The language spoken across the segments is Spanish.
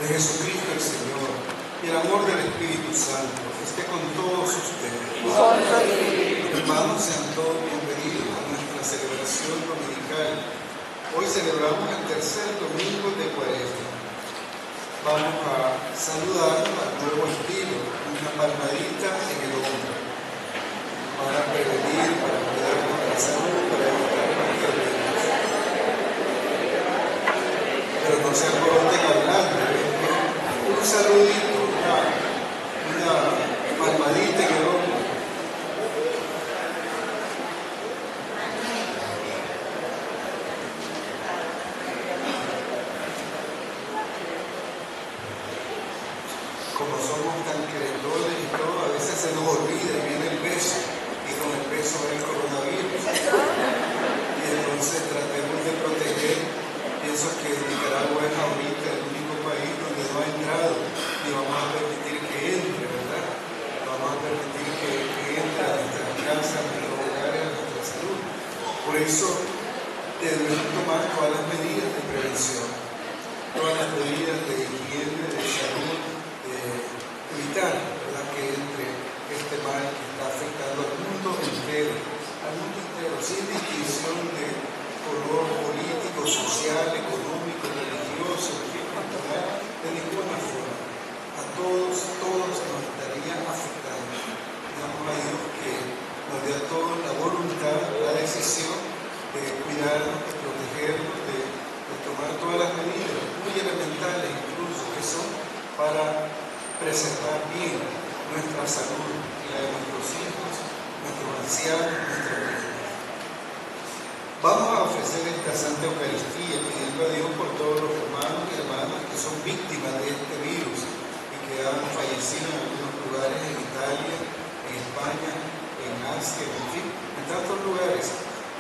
de Jesucristo el Señor y el amor del Espíritu Santo esté con todos ustedes. Hermanos, sean todos bienvenidos a nuestra celebración dominical. Hoy celebramos el tercer domingo de Cuaresma. Vamos a saludar al nuevo estilo, una palmadita en el hombro, para prevenir, para cuidar nuestra salud, para evitar cualquier riesgo. Pero no se alboroten hablando, un saludito, una palmadita en el hombro. Como somos tan querendones y todo, a veces se nos olvida y viene el beso, y con el beso va el coronavirus. Y entonces tratemos de proteger. Pienso que Nicaragua es ahorita el único país donde no ha entrado, ni vamos a permitir que entre, ¿verdad? Vamos a permitir que entre a nuestras casas, a nuestros hogares, a nuestra salud. Por eso debemos tomar todas las medidas de prevención, todas las medidas de higiene, de salud, evitar, ¿verdad?, que entre este mal que está afectando al mundo entero, sin distinción de color político, social, económico, religioso, cultural, de ninguna forma. A todos nos estaría afectando. Digamos a Dios que nos dé a todos la voluntad, la decisión de cuidarnos, de protegernos, de tomar todas las medidas, muy elementales incluso, que son para preservar bien nuestra salud y la de nuestros hijos, nuestros ancianos, nuestros niños. Vamos a ofrecer esta Santa Eucaristía pidiendo a Dios por todos los hermanos y hermanas que son víctimas de este virus y que han fallecido en algunos lugares, en Italia, en España, en Asia, en fin, en tantos lugares,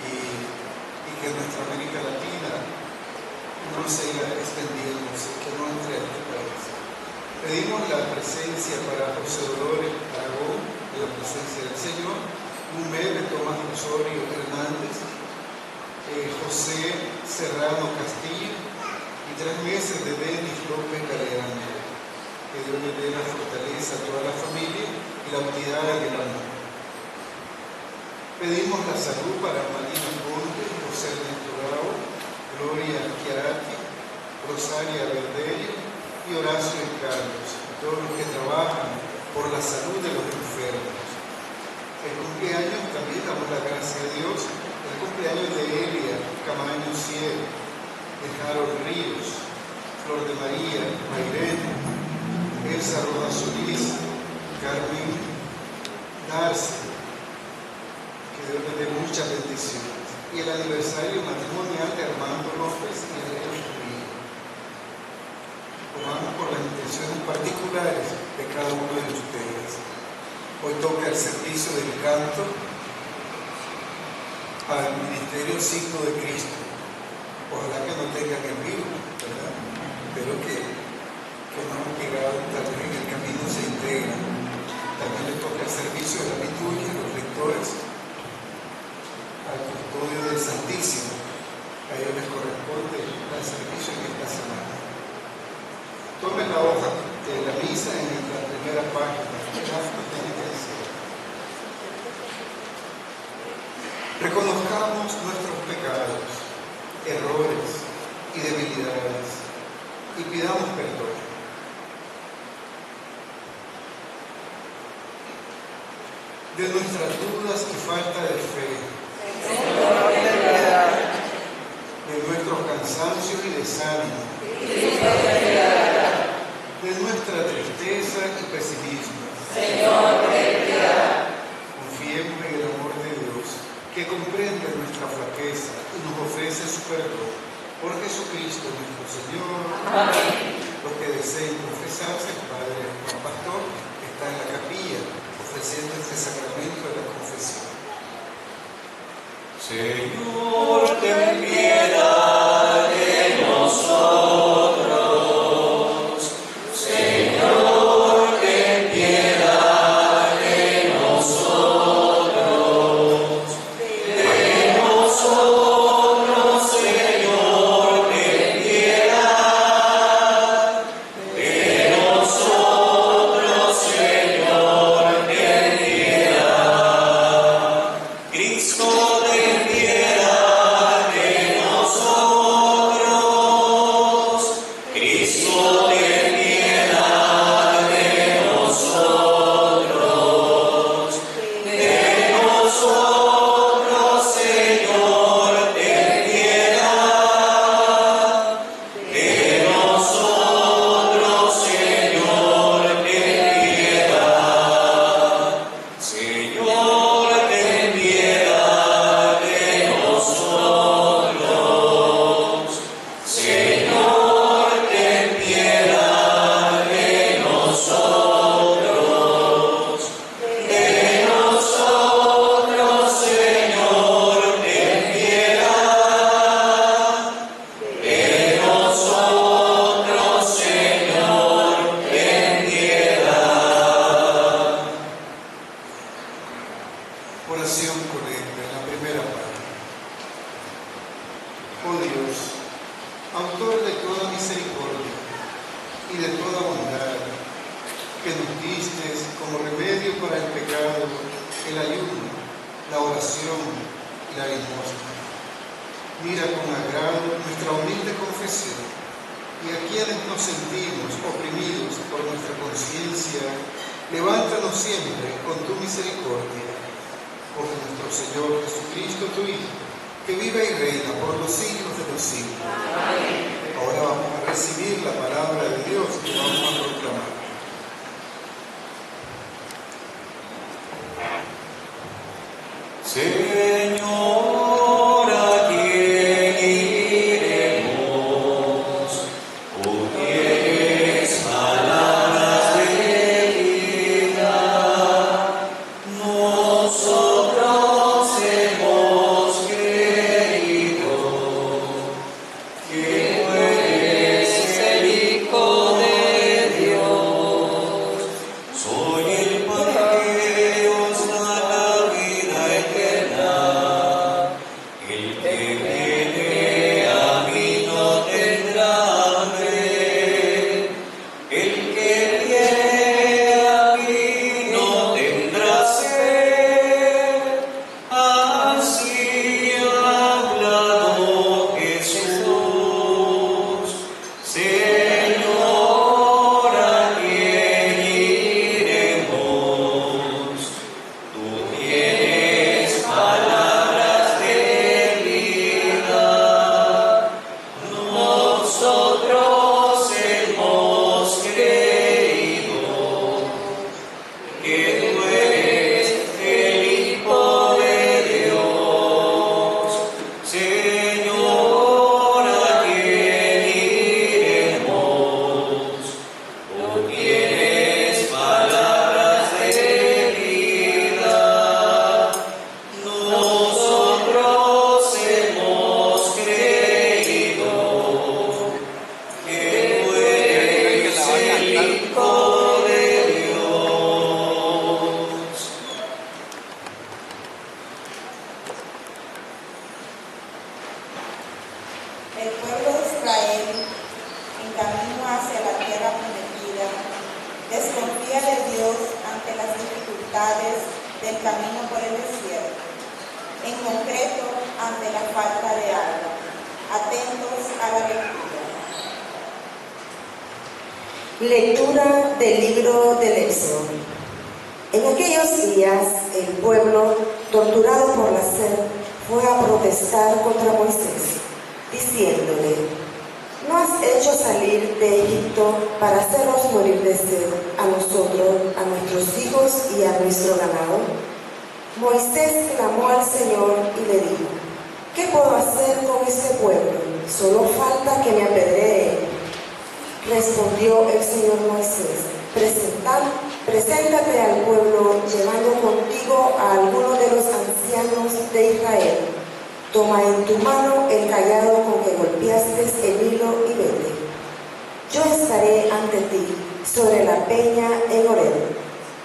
y que nuestra América Latina no siga extendiéndose, que no entre a este país. Pedimos la presencia para José Dolores Aragón, de la presencia del Señor, un mes de Tomás Osorio Hernández, José Serrano Castillo y 3 meses de Denis López Galeano. Que Dios le dé la fortaleza a toda la familia y la unidad en el amor. Pedimos la salud para Marina Conde, José Ernesto Bravo, Gloria Chiarati, Rosaria Verdelli y Horacio Carlos, todos los que trabajan por la salud de los enfermos. El cumpleaños también damos la gracia a Dios, el cumpleaños de Elia Camaño Cielo, de Harold Ríos, Flor de María, Mairene, Elsa Rojas Solís, Carmen Darce, que Dios les dé muchas bendiciones. Y el aniversario matrimonial de Armando López y de Ríos. Oramos por las intenciones particulares de cada uno de ustedes. Hoy toca el servicio del canto al Ministerio Signo de Cristo. Ojalá que no tengan el virus, ¿verdad? Pero que no han llegado, tal vez en el camino se integran. También les toca el servicio de la liturgia, los lectores, al custodio del Santísimo. A ellos les corresponde el servicio en esta semana. Tomen la hoja de la misa en la primera página. Reconozcamos nuestros pecados, errores y debilidades y pidamos perdón. De nuestras dudas y falta de fe, de nuestros cansancios y desánimo, de nuestra tristeza y pesimismo, confiemos en el amor de Dios, que comprende nuestra flaqueza y nos ofrece su perdón. Por Jesucristo nuestro Señor. Amén. Los que deseen confesarse, el Padre Juan Pastor está en la capilla ofreciendo este sacramento de la confesión. Señor, ten piedad de nosotros. Señor, ten piedad de nosotros. De nosotros, Señor, ten piedad. De que nos diste como remedio para el pecado, el ayuno, la oración y la limosna. Mira con agrado nuestra humilde confesión y a quienes nos sentimos oprimidos por nuestra conciencia, levántanos siempre con tu misericordia. Por nuestro Señor Jesucristo, tu Hijo, que vive y reina por los siglos de los siglos. Amén. Ahora vamos a recibir la palabra de Dios y vamos a proclamar. Señor, ¿a quién iremos? Tú tienes palabras de vida. Nosotros hemos creído que tú eres el Hijo de Dios. Soy el pan que Dios da la vida eterna. El que viene a mí no tendrá hambre. El que viene a mí no tendrá sed. Así ha hablado Jesús. Señor, ¿a quién iremos? Tú tienes palabras de vida. Nosotros hemos creído que tú eres el Hijo de Dios. Señor, ¿a quién iremos? Tú tienes palabras de vida. Nosotros hemos creído que tú eres el Hijo de Dios. El pueblo de Israel, en camino hacia la tierra prometida, desconfía de Dios ante las dificultades del camino por el desierto, en concreto ante la falta de agua. Atentos a la lectura. Lectura del libro del Éxodo. En aquellos días, el pueblo, torturado por la sed, fue a protestar contra Moisés, diciéndole: ¿no has hecho salir de Egipto para hacernos morir de sed a nosotros, a nuestros hijos y a nuestro ganado? Moisés clamó al Señor y le dijo: ¿qué puedo hacer con este pueblo? Solo falta que me apedreen. Respondió el Señor Moisés: preséntate al pueblo llevando contigo a algunos de los ancianos de Israel. Toma en tu mano el cayado con que golpeaste el hilo y vete. Yo estaré ante ti sobre la peña en Horeb.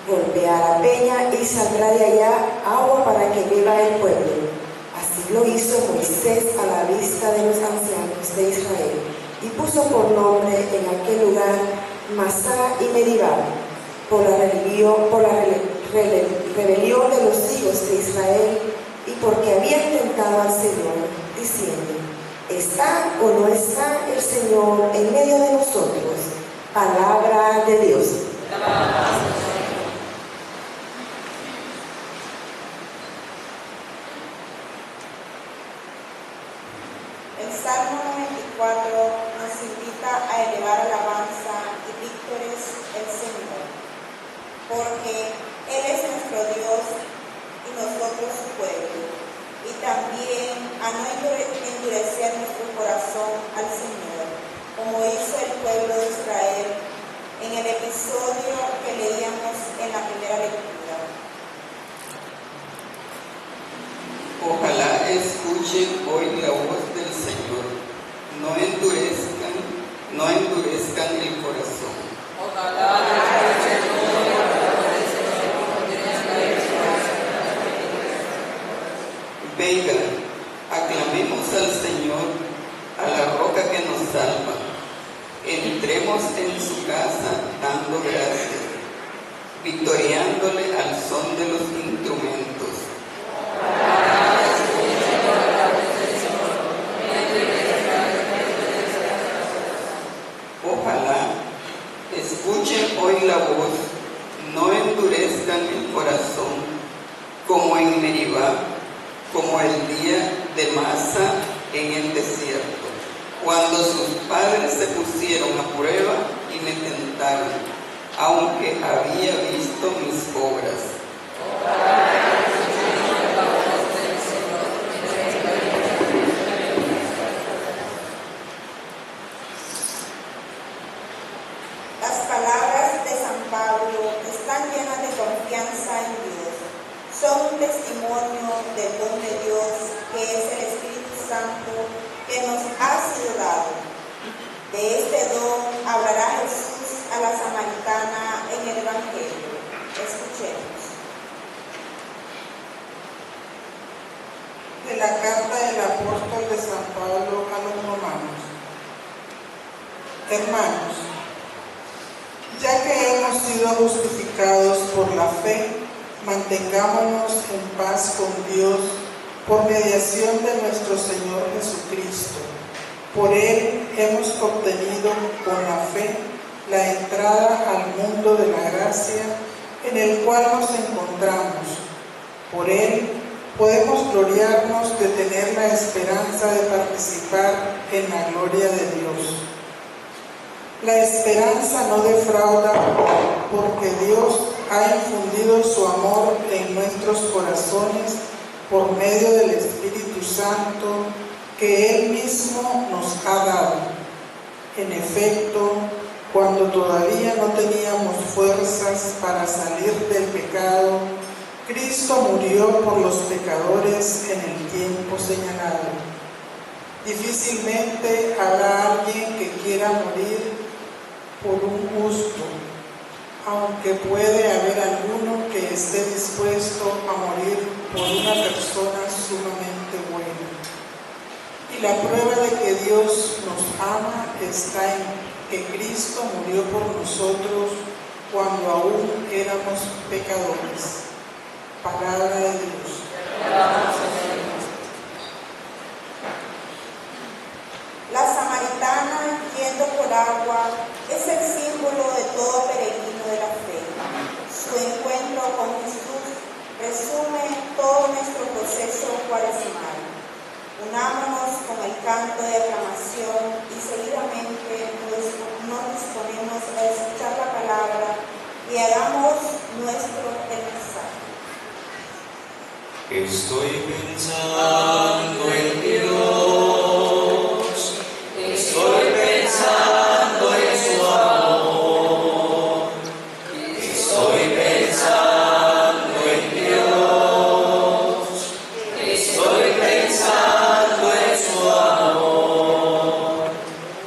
Golpea la peña y saldrá de allá agua para que beba el pueblo. Así lo hizo Moisés a la vista de los ancianos de Israel y puso por nombre en aquel lugar Masá y Meribá, por la rebelión de los hijos de Israel y porque habían tentado al Señor, diciendo: ¿está o no está el Señor en medio de nosotros? Palabra de Dios. El Salmo 94 nos invita a elevar alabanza y víctores al Señor, porque Él es nuestro Dios y nosotros su pueblo, y también a no endurecer nuestro corazón al Señor, como hizo el pueblo de Israel en el episodio que leíamos en la primera lectura. Ojalá escuchen hoy la voz del Señor, no endurezcan el corazón. Ojalá Vengan, aclamemos al Señor, a la roca que nos salva. Entremos en su casa dando gracias. victoriándole al son de los instrumentos. Ojalá escuchen hoy la voz, no endurezcan el corazón, como en Meribá, como el día de Masa en el desierto, cuando sus padres se pusieron a prueba y me tentaron, aunque había visto mis obras. Las palabras de San Pablo están llenas de confianza en Dios. Son un testimonio del don de Dios, que es el Espíritu Santo que nos ha sido dado. De este don hablará Jesús a la samaritana en el Evangelio. Escuchemos. De la carta del apóstol de San Pablo a los romanos. Hermanos, ya que hemos sido justificados por la fe, mantengámonos en paz con Dios por mediación de nuestro Señor Jesucristo. Por Él hemos obtenido con la fe la entrada al mundo de la gracia en el cual nos encontramos. Por Él podemos gloriarnos de tener la esperanza de participar en la gloria de Dios. La esperanza no defrauda, porque Dios ha infundido su amor en nuestros corazones por medio del Espíritu Santo que Él mismo nos ha dado. En efecto, cuando todavía no teníamos fuerzas para salir del pecado, Cristo murió por los pecadores en el tiempo señalado. Difícilmente habrá alguien que quiera morir por un justo, aunque puede haber alguno que esté dispuesto a morir por una persona sumamente buena. Y la prueba de que Dios nos ama está en que Cristo murió por nosotros cuando aún éramos pecadores. Palabra de Dios. La samaritana, yendo por agua, es el símbolo de todo peregrino de la fe. Su encuentro con Jesús resume todo nuestro proceso cuaresmal. Unámonos con el canto de aclamación y seguidamente nos disponemos a escuchar la palabra y hagamos nuestro el mensaje. Estoy pensando en Dios, estoy pensando en su amor, estoy pensando en Dios, estoy pensando en su amor.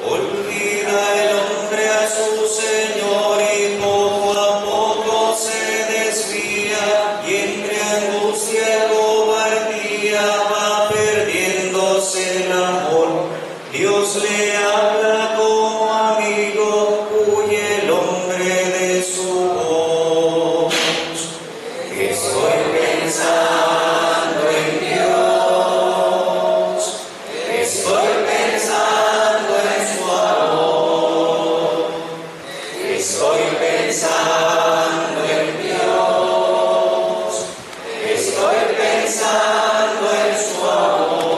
Olvida el hombre a su Señor y poco a poco se desvía y entre angustia y cobardía va perdiéndose el amor. Dios le habla como amigo, huye el hombre de su voz. Estoy pensando en Dios, estoy pensando en su amor, estoy pensando en Dios, estoy pensando en su amor.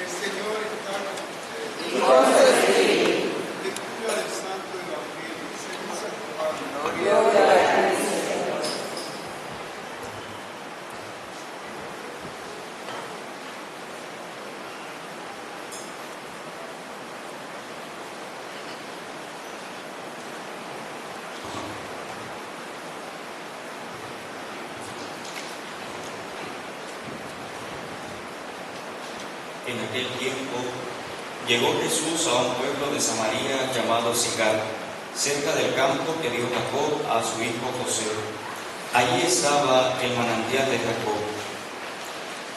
El Señor está con ustedes. Lectura del Santo Evangelio según San Juan. En aquel tiempo llegó Jesús a un pueblo de Samaria llamado Sicar, cerca del campo que dio Jacob a su hijo José. Allí estaba el manantial de Jacob.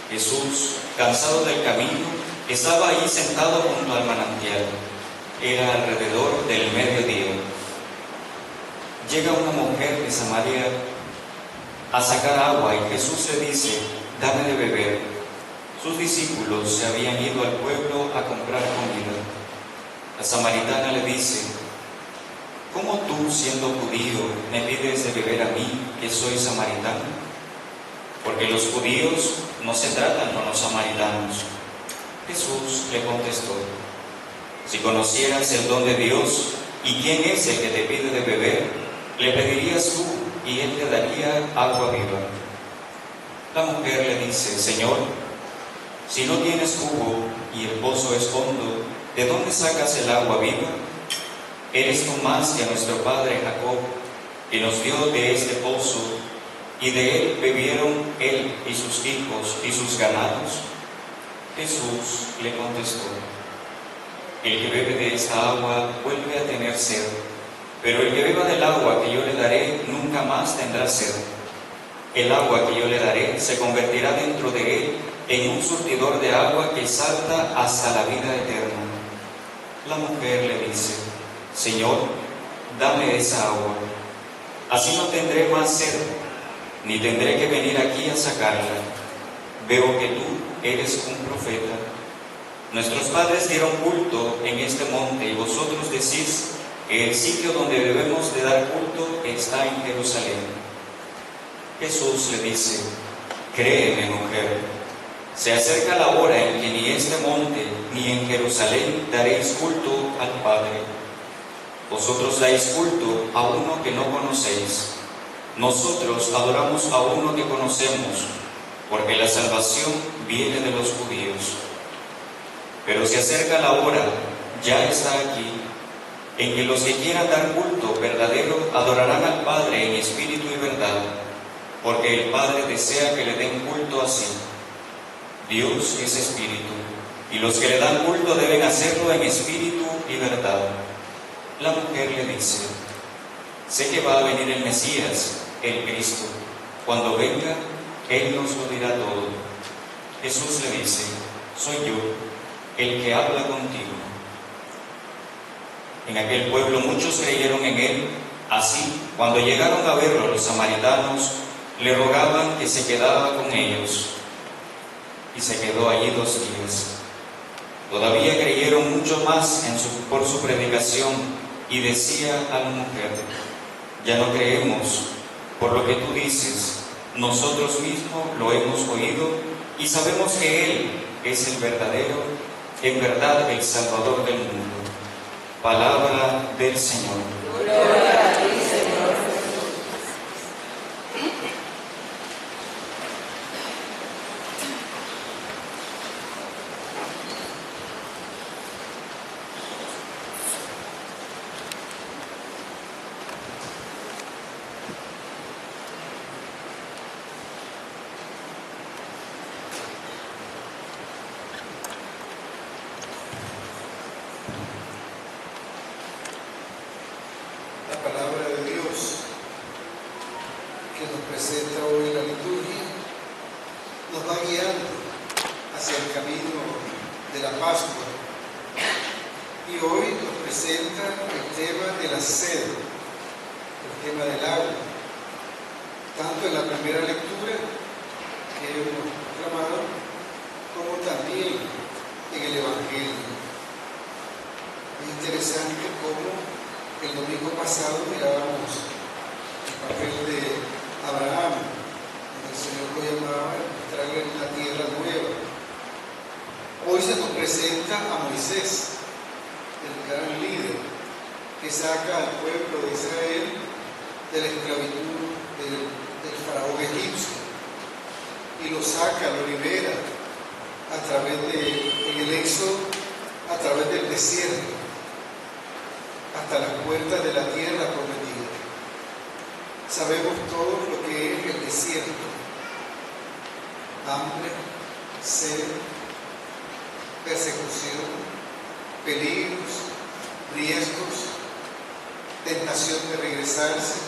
Jesús, cansado del camino, estaba ahí sentado junto al manantial. Era alrededor del mediodía. llega una mujer de Samaria a sacar agua y Jesús le dice: dame de beber. Sus discípulos se habían ido al pueblo a comprar comida. La samaritana le dice: ¿cómo tú, siendo judío, me pides de beber a mí, que soy samaritano? Porque los judíos no se tratan con los samaritanos. Jesús le contestó: si conocieras el don de Dios y quién es el que te pide de beber, le pedirías tú y él te daría agua viva. La mujer le dice: Señor, si no tienes cubo y el pozo es hondo, ¿de dónde sacas el agua viva? Eres tú más que nuestro padre Jacob, que nos dio de este pozo, y de él bebieron él y sus hijos y sus ganados. Jesús le contestó: el que bebe de esta agua vuelve a tener sed, pero el que beba del agua que yo le daré nunca más tendrá sed. El agua que yo le daré se convertirá dentro de él en un surtidor de agua que salta hasta la vida eterna. La mujer le dice: Señor, dame esa agua, así no tendré más sed, ni tendré que venir aquí a sacarla. Veo que tú eres un profeta. Nuestros padres dieron culto en este monte y vosotros decís que el sitio donde debemos de dar culto está en Jerusalén. Jesús le dice: créeme, mujer, se acerca la hora en que ni este monte ni en Jerusalén daréis culto al Padre. Vosotros dais culto a uno que no conocéis. Nosotros adoramos a uno que conocemos, porque la salvación viene de los judíos. Pero se acerca la hora, ya está aquí, en que los que quieran dar culto verdadero adorarán al Padre en espíritu y verdad, porque el Padre desea que le den culto así. Dios es espíritu, y los que le dan culto deben hacerlo en espíritu y verdad. La mujer le dice: sé que va a venir el Mesías, el Cristo. Cuando venga, Él nos lo dirá todo. Jesús le dice: soy yo, el que habla contigo. En aquel pueblo muchos creyeron en Él. Así, cuando llegaron a verlo los samaritanos, le rogaban que se quedara con ellos. Y se quedó allí 2 días. Todavía creyeron mucho más por su predicación, y decía a la mujer: ya no creemos por lo que tú dices, nosotros mismos lo hemos oído y sabemos que Él es el verdadero, en verdad el Salvador del mundo. Palabra del Señor. Gloria a ti, Señor. La palabra de Dios que nos presenta hoy la liturgia nos va guiando hacia el camino de la Pascua, y hoy nos presenta el tema de la sed, el tema del agua, tanto en la primera lectura que hemos proclamado como también en el Evangelio. Es interesante cómo el domingo pasado mirábamos el papel de Abraham, donde el Señor lo llamaba a entrar en la tierra nueva. Hoy se nos presenta a Moisés, el gran líder que saca al pueblo de Israel de la esclavitud del faraón egipcio, y lo saca, lo libera en el éxodo, a través del desierto, hasta las puertas de la tierra prometida. Sabemos todos lo que es el desierto: hambre, sed, persecución, peligros, riesgos, tentación de regresarse,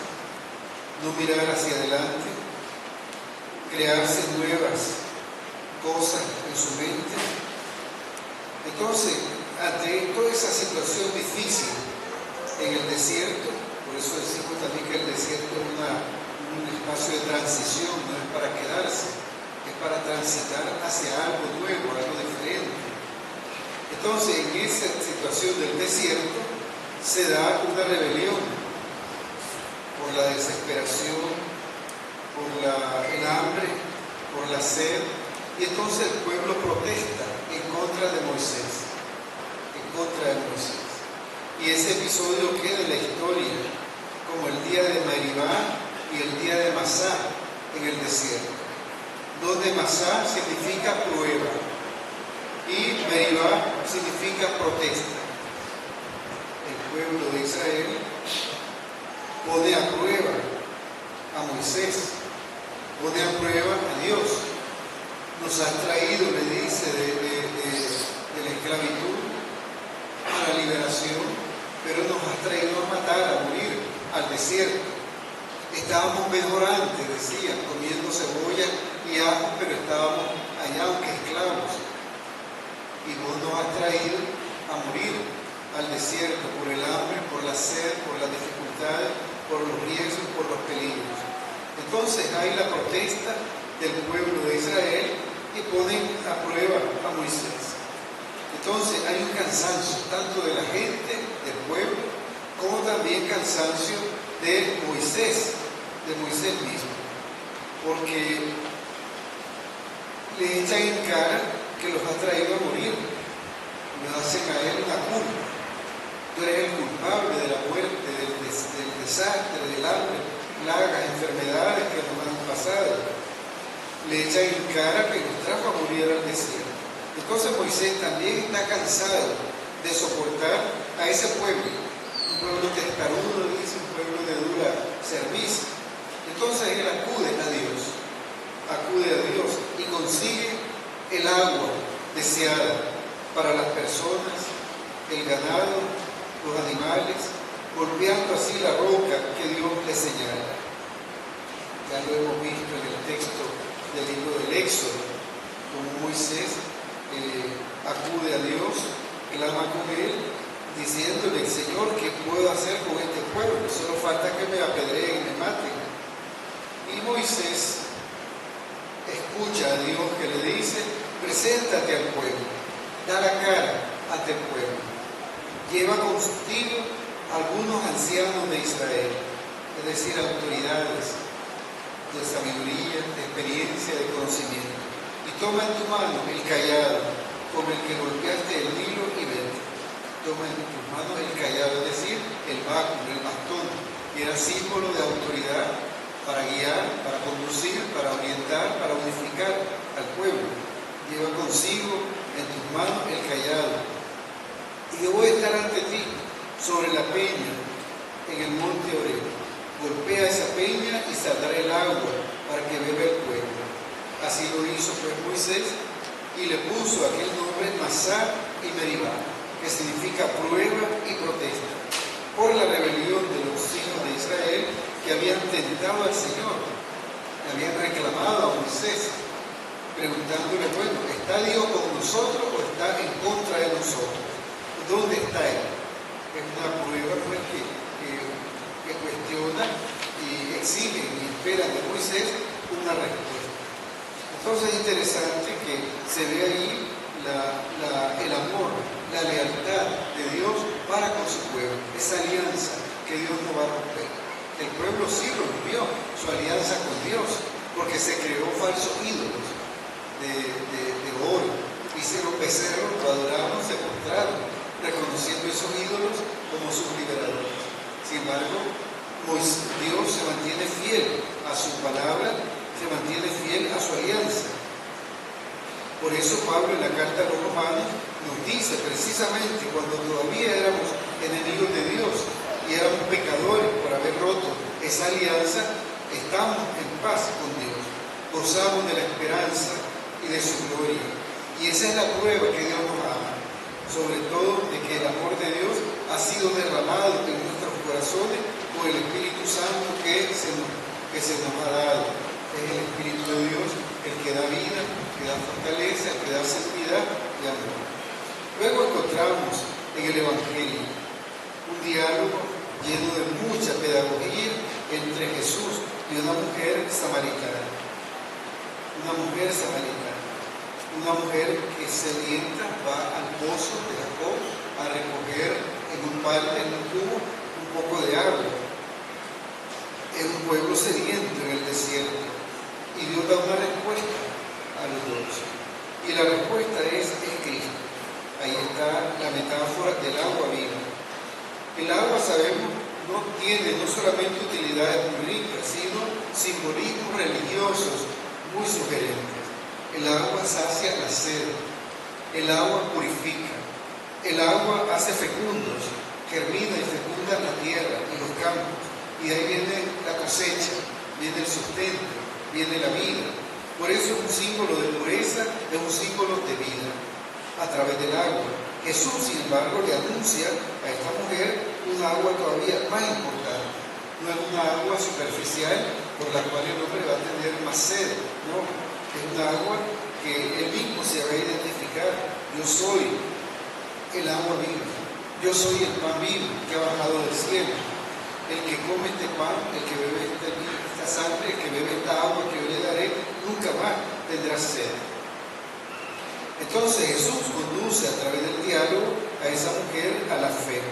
no mirar hacia adelante, crearse nuevas cosas en su mente. Entonces, ante toda esa situación difícil en el desierto, Por eso decimos también que el desierto es un espacio de transición, no es para quedarse, es para transitar hacia algo nuevo, algo diferente. Entonces, en esa situación del desierto se da una rebelión por la desesperación, por el hambre, por la sed, y entonces el pueblo protesta en contra de Moisés, Y ese episodio queda en la historia como el día de Meribá y el día de Masá en el desierto, donde Masá significa prueba y Meribá significa protesta. El pueblo de Israel pone a prueba a Moisés, pone a prueba a Dios. Nos ha traído, le dice, de la esclavitud a la liberación, pero nos ha traído a matar, a morir, al desierto. Estábamos mejor antes, decían, comiendo cebolla y ajo, pero estábamos allá, aunque esclavos. Y vos nos has traído a morir al desierto por el hambre, por la sed, por las dificultades, por los riesgos, por los peligros. Entonces hay la protesta del pueblo de Israel y ponen a prueba a Moisés. Entonces hay un cansancio tanto de la gente, del pueblo, como también cansancio de Moisés mismo, porque le echan en cara que los ha traído a morir, le hacen a él una culpa. Tú eres el culpable de la muerte, del desastre, del hambre, plagas, enfermedades que nos han pasado. Le echan en cara que los trajo a morir al desierto. Entonces Moisés también está cansado de soportar a ese pueblo, un pueblo testarudo, dice, un pueblo de dura servicio. Entonces él acude a Dios y consigue el agua deseada para las personas, el ganado, los animales, golpeando así la roca que Dios le señala. Ya lo hemos visto en el texto del libro del Éxodo, como Moisés acude a Dios, clama con él, diciéndole: Señor, ¿qué puedo hacer con este pueblo? Solo falta que me apedreen y me maten. Y Moisés escucha a Dios que le dice: preséntate al pueblo, da la cara ante el pueblo, lleva contigo algunos ancianos de Israel, es decir, autoridades de sabiduría, de experiencia, de conocimiento, y toma en tu mano el cayado con el que golpeaste el Nilo y vete. Toma en tus manos el cayado, es decir, el báculo, el bastón, que era símbolo de autoridad para guiar, para conducir, para orientar, para unificar al pueblo. Lleva consigo en tus manos el cayado. Y yo voy a estar ante ti sobre la peña en el monte Oreb. Golpea esa peña y saldrá el agua para que beba el pueblo. Así lo hizo pues Moisés y le puso aquel nombre Masá y Meribá, que significa prueba y protesta, por la rebelión de los hijos de Israel que habían tentado al Señor, que habían reclamado a Moisés, preguntándole: bueno, ¿está Dios con nosotros o está en contra de nosotros? ¿Dónde está Él? Es una prueba pues, que cuestiona y exige y espera de Moisés una respuesta. Entonces es interesante que se ve ahí el amor, la lealtad de Dios para con su pueblo, esa alianza que Dios no va a romper. El pueblo sí rompió su alianza con Dios, porque se creó falsos ídolos de oro. Hicieron becerros, lo adoraron, se postraron, reconociendo esos ídolos como sus liberadores. Sin embargo, Dios se mantiene fiel a su palabra, se mantiene fiel a su alianza. Por eso Pablo en la carta a los Romanos nos dice precisamente, cuando todavía éramos enemigos de Dios y éramos pecadores por haber roto esa alianza, estamos en paz con Dios, gozamos de la esperanza y de su gloria. Y esa es la prueba que Dios nos ama, sobre todo de que el amor de Dios ha sido derramado en nuestros corazones por el Espíritu Santo que se nos ha dado. Es el Espíritu de Dios el que da vida, que da fortaleza, el que da seguridad y amor. Luego encontramos en el Evangelio un diálogo lleno de mucha pedagogía entre Jesús y una mujer samaritana. Una mujer samaritana. Una mujer que sedienta va al pozo de Jacob a recoger en un balde, en un cubo, un poco de agua. Es un pueblo sediento en el desierto. Y Dios da una respuesta a los dos. Y la respuesta es Cristo. Ahí está la metáfora del agua viva. El agua, sabemos, no tiene no solamente utilidades muy ricas, sino simbolismos religiosos muy sugerentes. El agua sacia la sed, el agua purifica, el agua hace fecundos, germina y fecunda la tierra y los campos, y ahí viene la cosecha, viene el sustento, viene la vida. Por eso es un símbolo de pureza, es un símbolo de vida a través del agua. Jesús, sin embargo, le anuncia a esta mujer un agua todavía más importante. No es una agua superficial por la cual el hombre va a tener más sed, no. Es una agua que él mismo se va a identificar. Yo soy el agua viva, yo soy el pan vivo que ha bajado del cielo. El que come este pan, el que bebe esta sangre, el que bebe esta agua que yo le daré, nunca más tendrá sed. Entonces Jesús conduce a través del diálogo a esa mujer a la fe.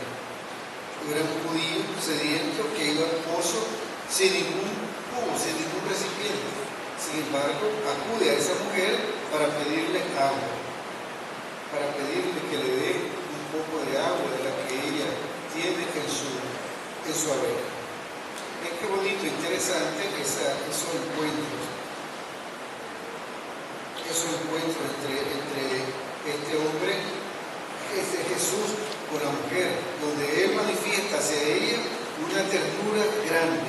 Era un judío sediento que iba al pozo sin ningún cubo, sin ningún recipiente. Sin embargo, acude a esa mujer para pedirle agua, para pedirle que le dé un poco de agua de la que ella tiene en su haber. Qué bonito, interesante esos encuentros. Esos encuentros entre este hombre, este Jesús, con la mujer, donde él manifiesta hacia ella una ternura grande,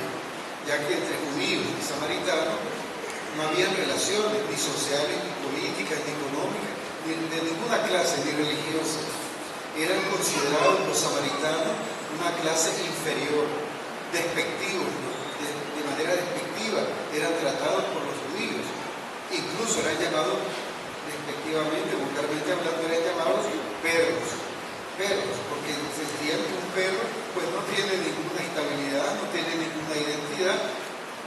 ya que entre judíos y samaritanos no había relaciones ni sociales, ni políticas, ni económicas, ni de ninguna clase, ni religiosas. Eran considerados los samaritanos una clase inferior, despectivos, de manera despectiva, eran tratados por los judíos. Incluso eran llamados, despectivamente, vulgarmente hablando, eran llamados perros, porque sentían que un perro pues no tiene ninguna estabilidad, no tiene ninguna identidad,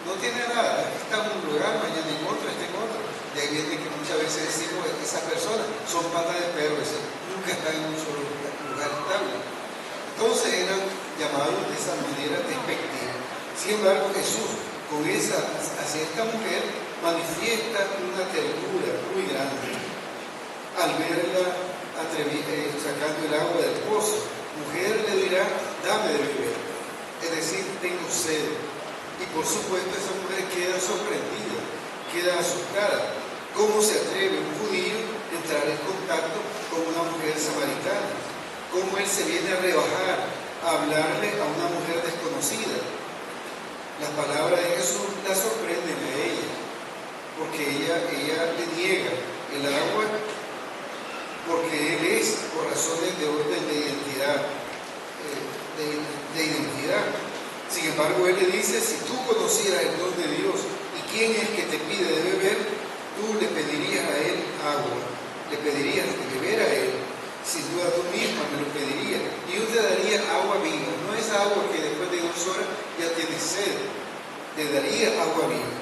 no tiene nada, está en un lugar, mañana en otro, está en otro. De ahí viene que muchas veces decimos que esas personas son patas de perro, nunca están en un solo lugar estable. Entonces eran llamados de esa manera despectiva. Sin embargo, Jesús, hacia esta mujer, manifiesta una ternura muy grande al verla sacando el agua del pozo. Mujer, le dirá, dame de beber, es decir, tengo sed. Y por supuesto esa mujer queda sorprendida, queda asustada. ¿Cómo se atreve un judío a entrar en contacto con una mujer samaritana? ¿Cómo él se viene a rebajar a hablarle a una mujer desconocida? Las palabras de Jesús la sorprenden a ella, porque ella le niega el agua, porque él es por razones de orden de identidad, Sin embargo, él le dice, si tú conocieras el don de Dios y quién es que te pide de beber, tú le pedirías a él agua, le pedirías de beber a él. Sin duda tú misma me lo pedirías y yo te daría agua viva, no es agua que después de 2 horas ya tienes sed, te daría agua viva.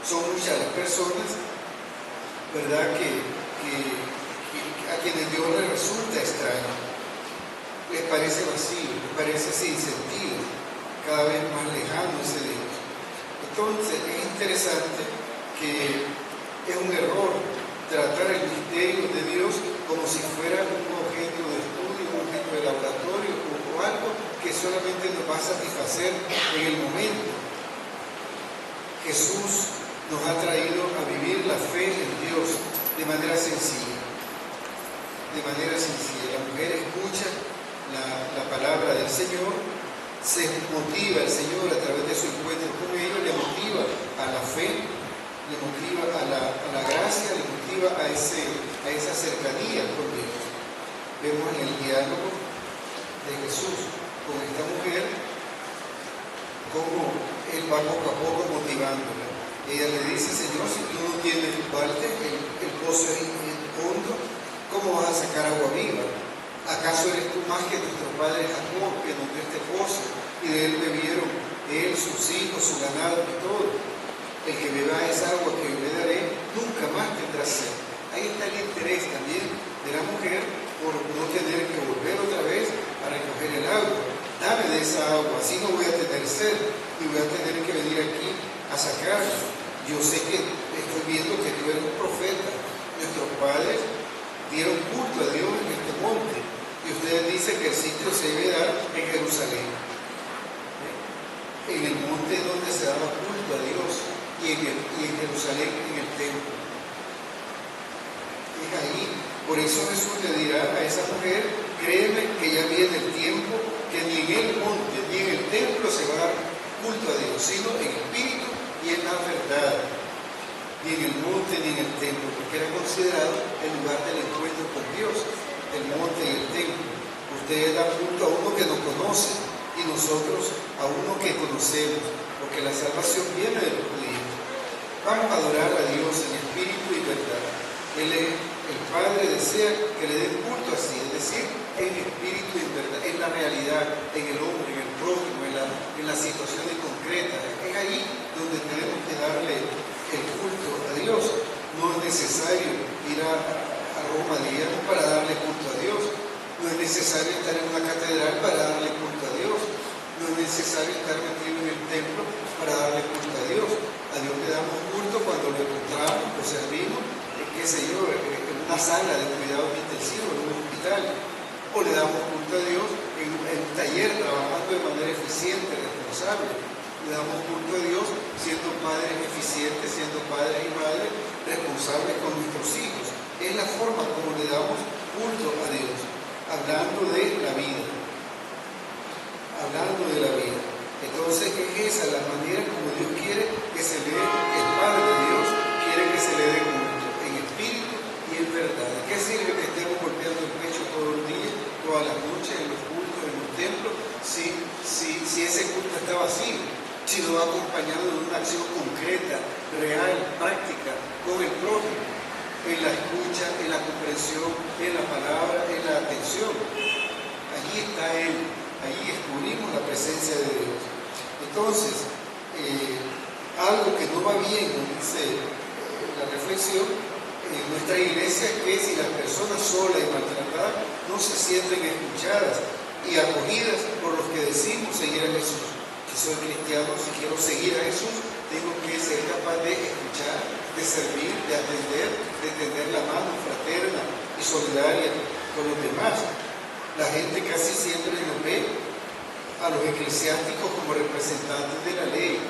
Son muchas las personas, ¿verdad?, que a quienes Dios les resulta extraño, les parece vacío, les parece sin sentido, cada vez más lejano ese Dios. Entonces es interesante que es un error tratar el misterio de Dios como si fuera un objeto de estudio, un objeto de laboratorio o algo que solamente nos va a satisfacer en el momento. Jesús nos ha traído a vivir la fe en Dios de manera sencilla. De manera sencilla. La mujer escucha la palabra del Señor, se motiva el Señor a través de su encuentro con ellos, le motiva a la fe, le motiva a la gracia, le motiva a esa cercanía con Dios. Vemos en el diálogo de Jesús con esta mujer cómo él va poco a poco motivándola. Ella le dice, Señor, si tú no tienes balde, el pozo es hondo, ¿cómo vas a sacar agua viva? ¿Acaso eres tú más que nuestro padre Jacob, que nos dio este pozo, y de él bebieron él, sus hijos, su ganado y todo? El que beba esa agua que yo le daré, nunca más tendrá sed. Ahí está el interés también de la mujer por no tener que volver otra vez a recoger el agua. Dame de esa agua, así no voy a tener sed y voy a tener que venir aquí a sacarla. Yo sé que estoy viendo que tú eres un profeta. Nuestros padres dieron culto a Dios en este monte y ustedes dicen que el sitio se debe dar en Jerusalén, en el monte donde se daba culto a Dios, y en Jerusalén, en el templo. Es ahí. Por eso Jesús le dirá a esa mujer: créeme que ya viene el tiempo que ni en el monte ni en el templo se va a dar culto a Dios, sino en espíritu y en la verdad. Ni en el monte ni en el templo, porque era considerado el lugar del encuentro con Dios, el monte y el templo. Ustedes dan culto a uno que no conoce y nosotros a uno que conocemos, porque la salvación viene de los judíos. Vamos a adorar a Dios en espíritu y verdad. El Padre desea que le den culto así, es decir, en espíritu y en verdad, en la realidad, en el hombre, en el prójimo, en las situaciones concretas. Es ahí donde tenemos que darle el culto a Dios. No es necesario ir a Roma, digamos, para darle culto a Dios. No es necesario estar en una catedral para darle culto a Dios. No es necesario estar metido en el templo para darle culto a Dios. A Dios le damos culto cuando lo encontramos, lo servimos, qué sé yo, en una sala de cuidados intensivos, en un hospital. O le damos culto a Dios en un taller, trabajando de manera eficiente, responsable. Le damos culto a Dios siendo padres eficientes, siendo padres y madres responsables con nuestros hijos. Es la forma como le damos culto a Dios, hablando de la vida. Hablando de la vida. Entonces es esa la manera como Dios quiere que se le dé, el Padre de Dios quiere que se le dé culto, en espíritu y en verdad. ¿De qué sirve que estemos golpeando el pecho todo el día, todas las noches, en los cultos, en los templos, si ese culto está vacío? Si no va acompañado de una acción concreta, real, práctica, con el prójimo, en la escucha, en la comprensión, en la palabra, en la atención. Allí está Él, allí descubrimos la presencia de Dios. Entonces, algo que no va bien, nos dice la reflexión, en nuestra iglesia, es que si las personas solas y maltratadas no se sienten escuchadas y acogidas por los que decimos seguir a Jesús. Si soy cristiano, si quiero seguir a Jesús, tengo que ser capaz de escuchar, de servir, de atender, de tender la mano fraterna y solidaria con los demás. La gente casi siempre nos ve a los eclesiásticos como representantes de la ley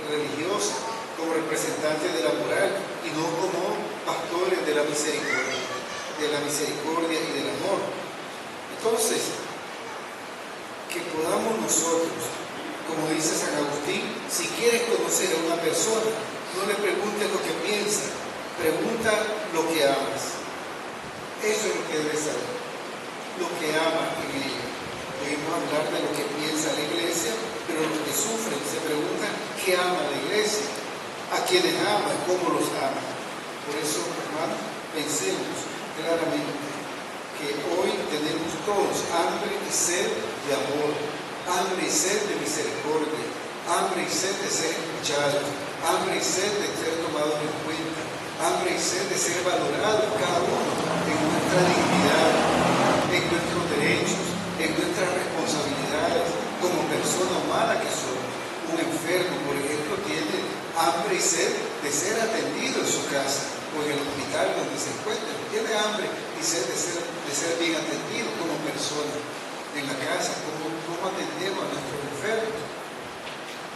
religiosa, como representantes de la moral y no como pastores de la misericordia y del amor. Entonces, que podamos nosotros, como dice San Agustín, si quieres conocer a una persona, no le preguntes lo que piensa, pregunta lo que amas. Eso es lo que debes saber, lo que amas en ella. Podemos hablar de lo que piensa la iglesia, pero los que sufren se preguntan qué ama la iglesia, a quienes ama, cómo los ama. Por eso, hermanos, pensemos claramente que hoy tenemos todos hambre y sed de amor, hambre y sed de misericordia, hambre y sed de ser escuchados, hambre y sed de ser tomados en cuenta, hambre y sed de ser valorados cada uno en nuestra dignidad, en nuestros derechos, en nuestras responsabilidades como persona humana que somos. Un enfermo, por ejemplo, tiene hambre y sed de ser atendido en su casa o en el hospital donde se encuentra. Tiene hambre y sed de ser bien atendido como persona en la casa. ¿Cómo atendemos a nuestros enfermos?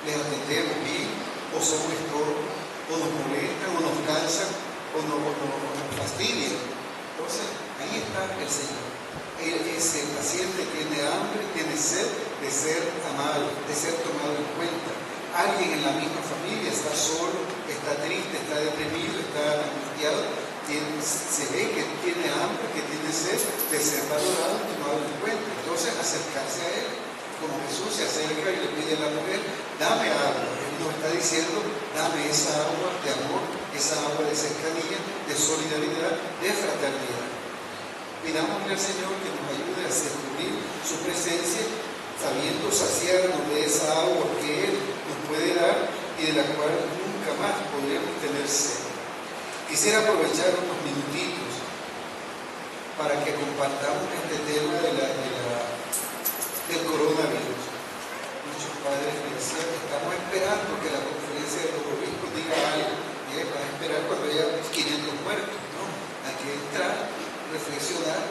¿Les atendemos bien o son un estorbo? ¿O nos molestan o nos cansan o nos fastidian? Entonces, ahí está el Señor. Ese paciente tiene hambre, tiene sed de ser amado, de ser tomado en cuenta. Alguien en la misma familia está solo, está triste, está deprimido, está angustiado, se ve que tiene hambre, que tiene sed de ser valorado y tomado en cuenta. Entonces, acercarse a Él, como Jesús se acerca y le pide a la mujer, dame agua. Él nos está diciendo, dame esa agua de amor, esa agua de cercanía, de solidaridad, de fraternidad. Pidámosle al Señor que nos ayude a descubrir su presencia, sabiendo saciarnos de esa agua que Él nos puede dar y de la cual nunca más podremos tener sed. Quisiera aprovechar unos minutitos para que compartamos este tema del coronavirus. Muchos padres me decían que estamos esperando que la conferencia de los obispos diga algo. Van a esperar cuando haya 500 muertos, ¿no? Hay que entrar, reflexionar,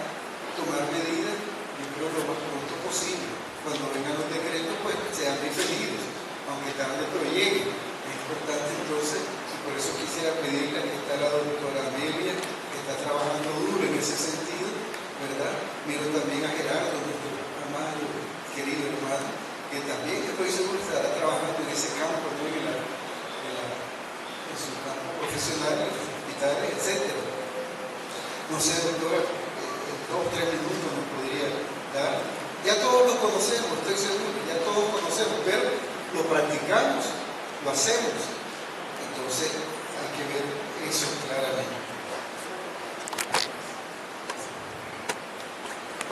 tomar medidas, yo creo lo más pronto posible. Cuando vengan los decretos, pues sean diferidos, aunque tarde pero lleguen. Es importante entonces, y por eso quisiera pedirle a que está la doctora Amelia, que está trabajando duro en ese sentido, ¿verdad? Miro también a Gerardo, nuestro amado, querido hermano, que también estoy seguro que estará trabajando en ese campo, ¿no? En su campo profesional, en los hospitales, etc. No sé, doctora, 2 o 3 minutos nos podría dar. Ya todos lo conocemos, estoy seguro, ya todos conocemos, pero lo practicamos, lo hacemos. Entonces hay que ver eso claramente.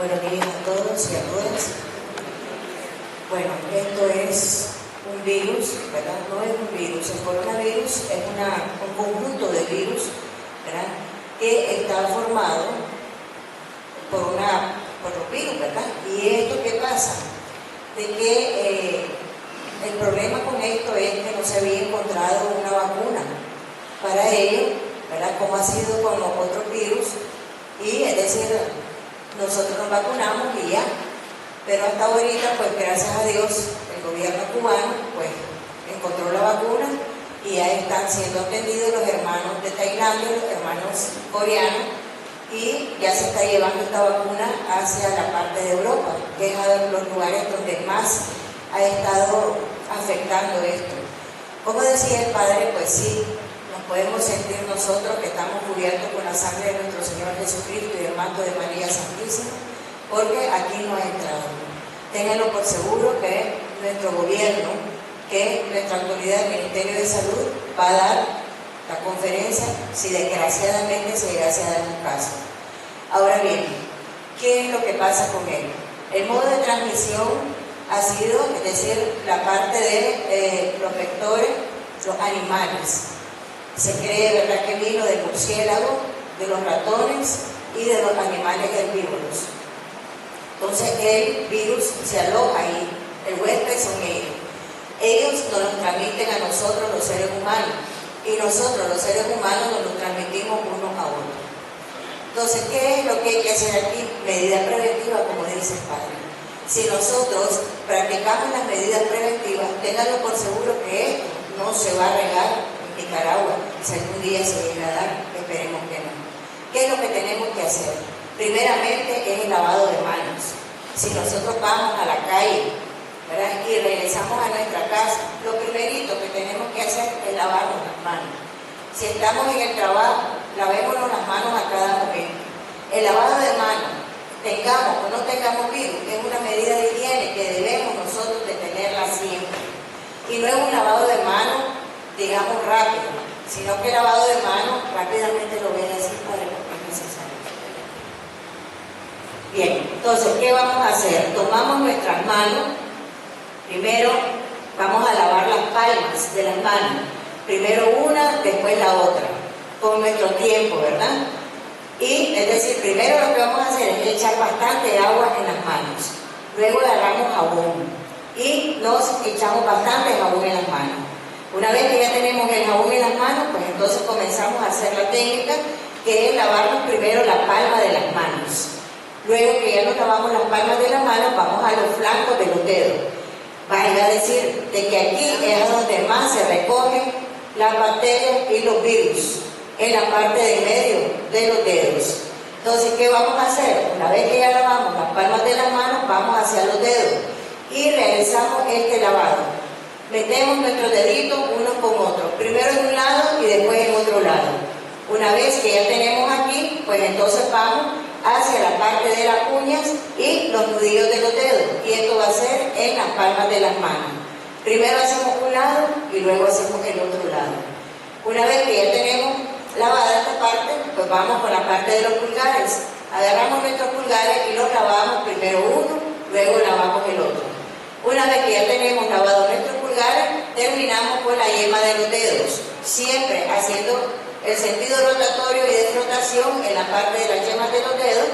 Buenos días a todos y a todas. Bueno, esto es un virus, ¿verdad? No es un virus, el coronavirus es un conjunto de virus, ¿verdad? Que está formado por los virus, ¿verdad? Y esto, ¿qué pasa? De que el problema con esto es que no se había encontrado una vacuna para ello, ¿verdad? Como ha sido con los otros virus, y es decir, nosotros nos vacunamos y ya, pero hasta ahorita, pues gracias a Dios, el gobierno cubano, pues encontró la vacuna y ya están siendo atendidos los hermanos de Tailandia, los hermanos coreanos, y ya se está llevando esta vacuna hacia la parte de Europa, que es uno de los lugares donde más ha estado afectando esto. Como decía el Padre, pues sí, nos podemos sentir nosotros que estamos cubiertos con la sangre de nuestro Señor Jesucristo y el manto de María Santísima, porque aquí no ha entrado. Ténganlo por seguro que nuestro gobierno, que nuestra autoridad del Ministerio de Salud va a dar la conferencia si desgraciadamente se llegase a dar un caso. Ahora bien, ¿qué es lo que pasa con él? El modo de transmisión ha sido, es decir, la parte de los vectores, los animales. Se cree, ¿verdad?, que vino del murciélago, de los ratones y de los animales herbívoros. Entonces el virus se aloja ahí, el huésped son ellos. Ellos nos los transmiten a nosotros los seres humanos y nosotros los seres humanos nos los transmitimos unos a otros. Entonces, ¿qué es lo que hay que hacer aquí? Medida preventiva, como dice el Padre. Si nosotros practicamos las medidas preventivas, ténganlo por seguro que esto no se va a regar en Nicaragua, si algún día se llega a dar, esperemos que no. ¿Qué es lo que tenemos que hacer? Primeramente es el lavado de manos. Si nosotros vamos a la calle, ¿verdad?, y regresamos a nuestra casa, lo primerito que tenemos que hacer es lavarnos las manos. Si estamos en el trabajo, lavémonos las manos a cada momento. El lavado de manos, tengamos o no tengamos virus, es una medida de higiene que debemos nosotros de tenerla siempre. Y no es un lavado de manos, digamos, rápido, sino que el lavado de manos, rápidamente lo voy a decir, Padre, porque es necesario. Bien, entonces, ¿qué vamos a hacer? Tomamos nuestras manos, primero vamos a lavar las palmas de las manos, primero una, después la otra, con nuestro tiempo, ¿verdad? Y, es decir, primero lo que vamos a hacer es echar bastante agua en las manos, luego agarramos jabón y nos echamos bastante jabón en las manos. Una vez que ya tenemos el jabón en las manos, pues entonces comenzamos a hacer la técnica que es lavarnos primero la palma de las manos. Luego que ya nos lavamos las palmas de las manos, vamos a los flancos de los dedos. Vaya a decir de que aquí es donde más se recogen las bacterias y los virus, en la parte de medio de los dedos. Entonces, ¿qué vamos a hacer? Una vez que ya lavamos las palmas de las manos, vamos hacia los dedos y realizamos este lavado. Metemos nuestros deditos unos con otros, primero en un lado y después en otro lado. Una vez que ya tenemos aquí, pues entonces vamos hacia la parte de las uñas y los nudillos de los dedos, y esto va a ser en las palmas de las manos. Primero hacemos un lado y luego hacemos el otro lado. Una vez que ya tenemos lavada esta parte, pues vamos con la parte de los pulgares Agarramos nuestros pulgares y los lavamos, primero uno, luego lavamos el otro. Una vez que ya tenemos lavado nuestros pulgares, terminamos con la yema de los dedos, siempre haciendo el sentido rotatorio y de frotación en la parte de las yemas de los dedos,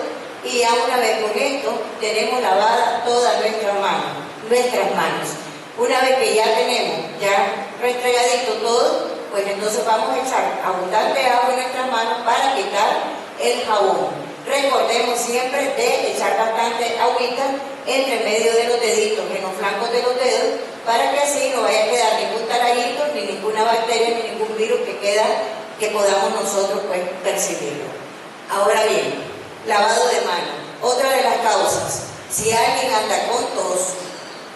y ya una vez con esto tenemos lavada toda nuestras manos. Una vez que ya tenemos ya restregadito todo, pues entonces vamos a echar abundante agua en nuestras manos para quitar el jabón. Recordemos siempre de echar bastante agüita entre medio de los deditos, en los flancos de los dedos, para que así no vaya a quedar ningún taladito, ni ninguna bacteria, ni ningún virus que podamos nosotros pues percibirlo. Ahora bien, lavado de manos. Otra de las causas, si alguien anda con tos,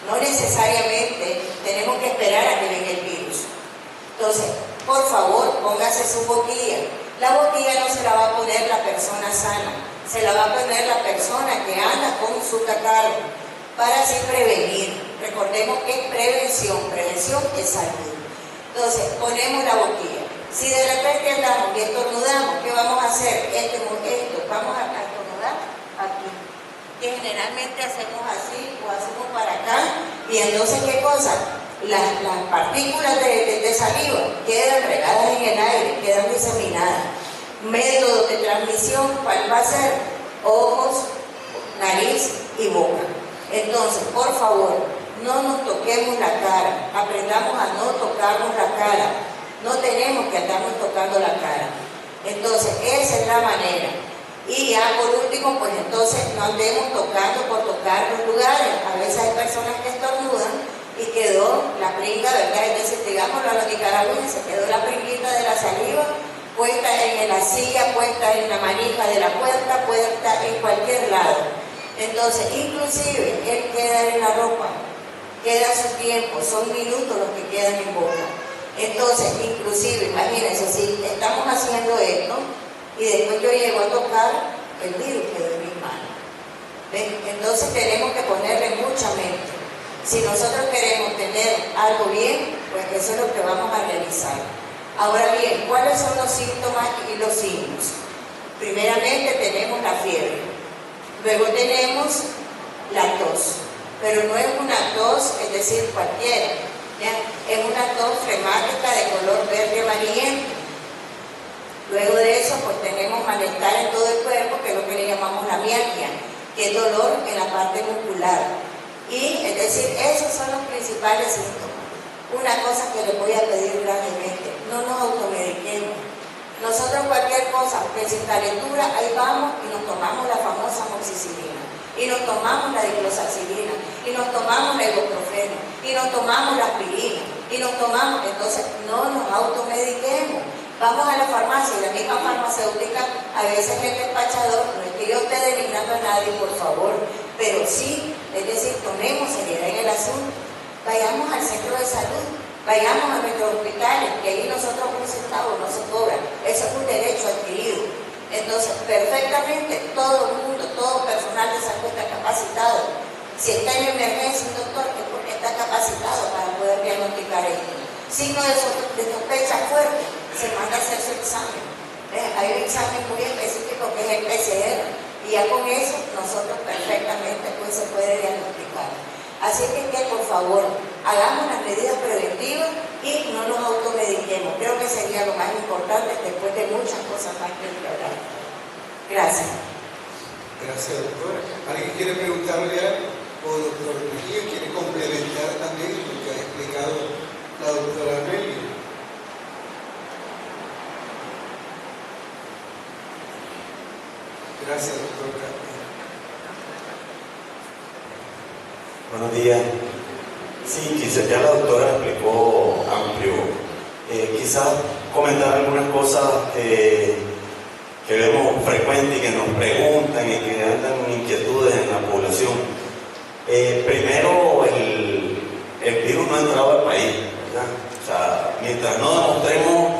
no necesariamente tenemos que esperar a que venga el virus. Entonces, por favor, póngase su boquilla. La boquilla no se la va a poner la persona sana, se la va a poner la persona que anda con su catarro, para así prevenir. Recordemos que es prevención es salud. Entonces, ponemos la boquilla. Si de repente andamos y estornudamos, ¿qué vamos a hacer? Vamos a estornudar aquí. Que generalmente hacemos así o hacemos para acá, y entonces, ¿qué cosa? Las partículas de saliva quedan regadas en el aire, quedan diseminadas. Método de transmisión, ¿cuál va a ser? Ojos, nariz y boca. Entonces, por favor, no nos toquemos la cara, aprendamos a no tocarnos la cara. No tenemos que andarnos tocando la cara. Entonces, esa es la manera. Y ya por último, pues entonces no andemos tocando por tocar los lugares. A veces hay personas que estornudan y quedó la pringa, ¿verdad? Es decir, digámoslo a los nicaragüenses, quedó la pringuita de la saliva puesta en la silla, puesta en la manija de la puerta, puesta en cualquier lado. Entonces, inclusive, él queda en la ropa, queda su tiempo, son minutos los que quedan en boca. Entonces, inclusive, imagínense, si estamos haciendo esto y después yo llego a tocar, el virus quedó en mis manos. ¿Ven? Entonces tenemos que ponerle mucha mente. Si nosotros queremos tener algo bien, pues eso es lo que vamos a realizar. Ahora bien, ¿cuáles son los síntomas y los signos? Primeramente tenemos la fiebre, luego tenemos la tos, pero no es una tos, es decir, cualquiera, ¿ya? Es una tos flemática de color verde amarillento. Luego de eso, pues tenemos malestar en todo el cuerpo, que es lo que le llamamos la mialgia, que es dolor en la parte muscular. Y, es decir, esos son los principales síntomas. Una cosa que les voy a pedir grandemente, no nos automediquemos. Nosotros cualquier cosa, que sin calentura, ahí vamos y nos tomamos la famosa amoxicilina, y nos tomamos la dicloxacilina, y nos tomamos el ibuprofeno, y nos tomamos la aspirina, y nos tomamos, entonces no nos automediquemos. Vamos a la farmacia y la misma farmacéutica, a veces el despachador, no es que yo esté denigrando a nadie, por favor, pero sí, es decir, tomemos seriedad en el asunto. Vayamos al centro de salud, vayamos a nuestros hospitales, que ahí nosotros un centavo no se cobra, eso es un derecho adquirido. Entonces, perfectamente, todo el mundo, todo personal de salud está capacitado. Si está en emergencia un doctor, es porque está capacitado para poder diagnosticar esto. Signo de sospecha fuerte, se manda a hacer su examen. Hay un examen muy específico que es el PCR, y ya con eso nosotros perfectamente pues se puede diagnosticar. Así que por favor, hagamos las medidas preventivas y no nos automediquemos. Creo que sería lo más importante después de muchas cosas más que hablar. Gracias. Gracias, doctora. ¿Alguien quiere preguntarle algo? O doctor Mejía quiere complementar también lo que ha explicado la doctora Amelia. Gracias, doctora. Buenos días. Sí, quizás ya la doctora explicó amplio. Quizás comentar algunas cosas que vemos frecuentes y que nos preguntan y que andan inquietudes en la población. Primero, el virus no ha entrado al país, ¿verdad? O sea, mientras no demostremos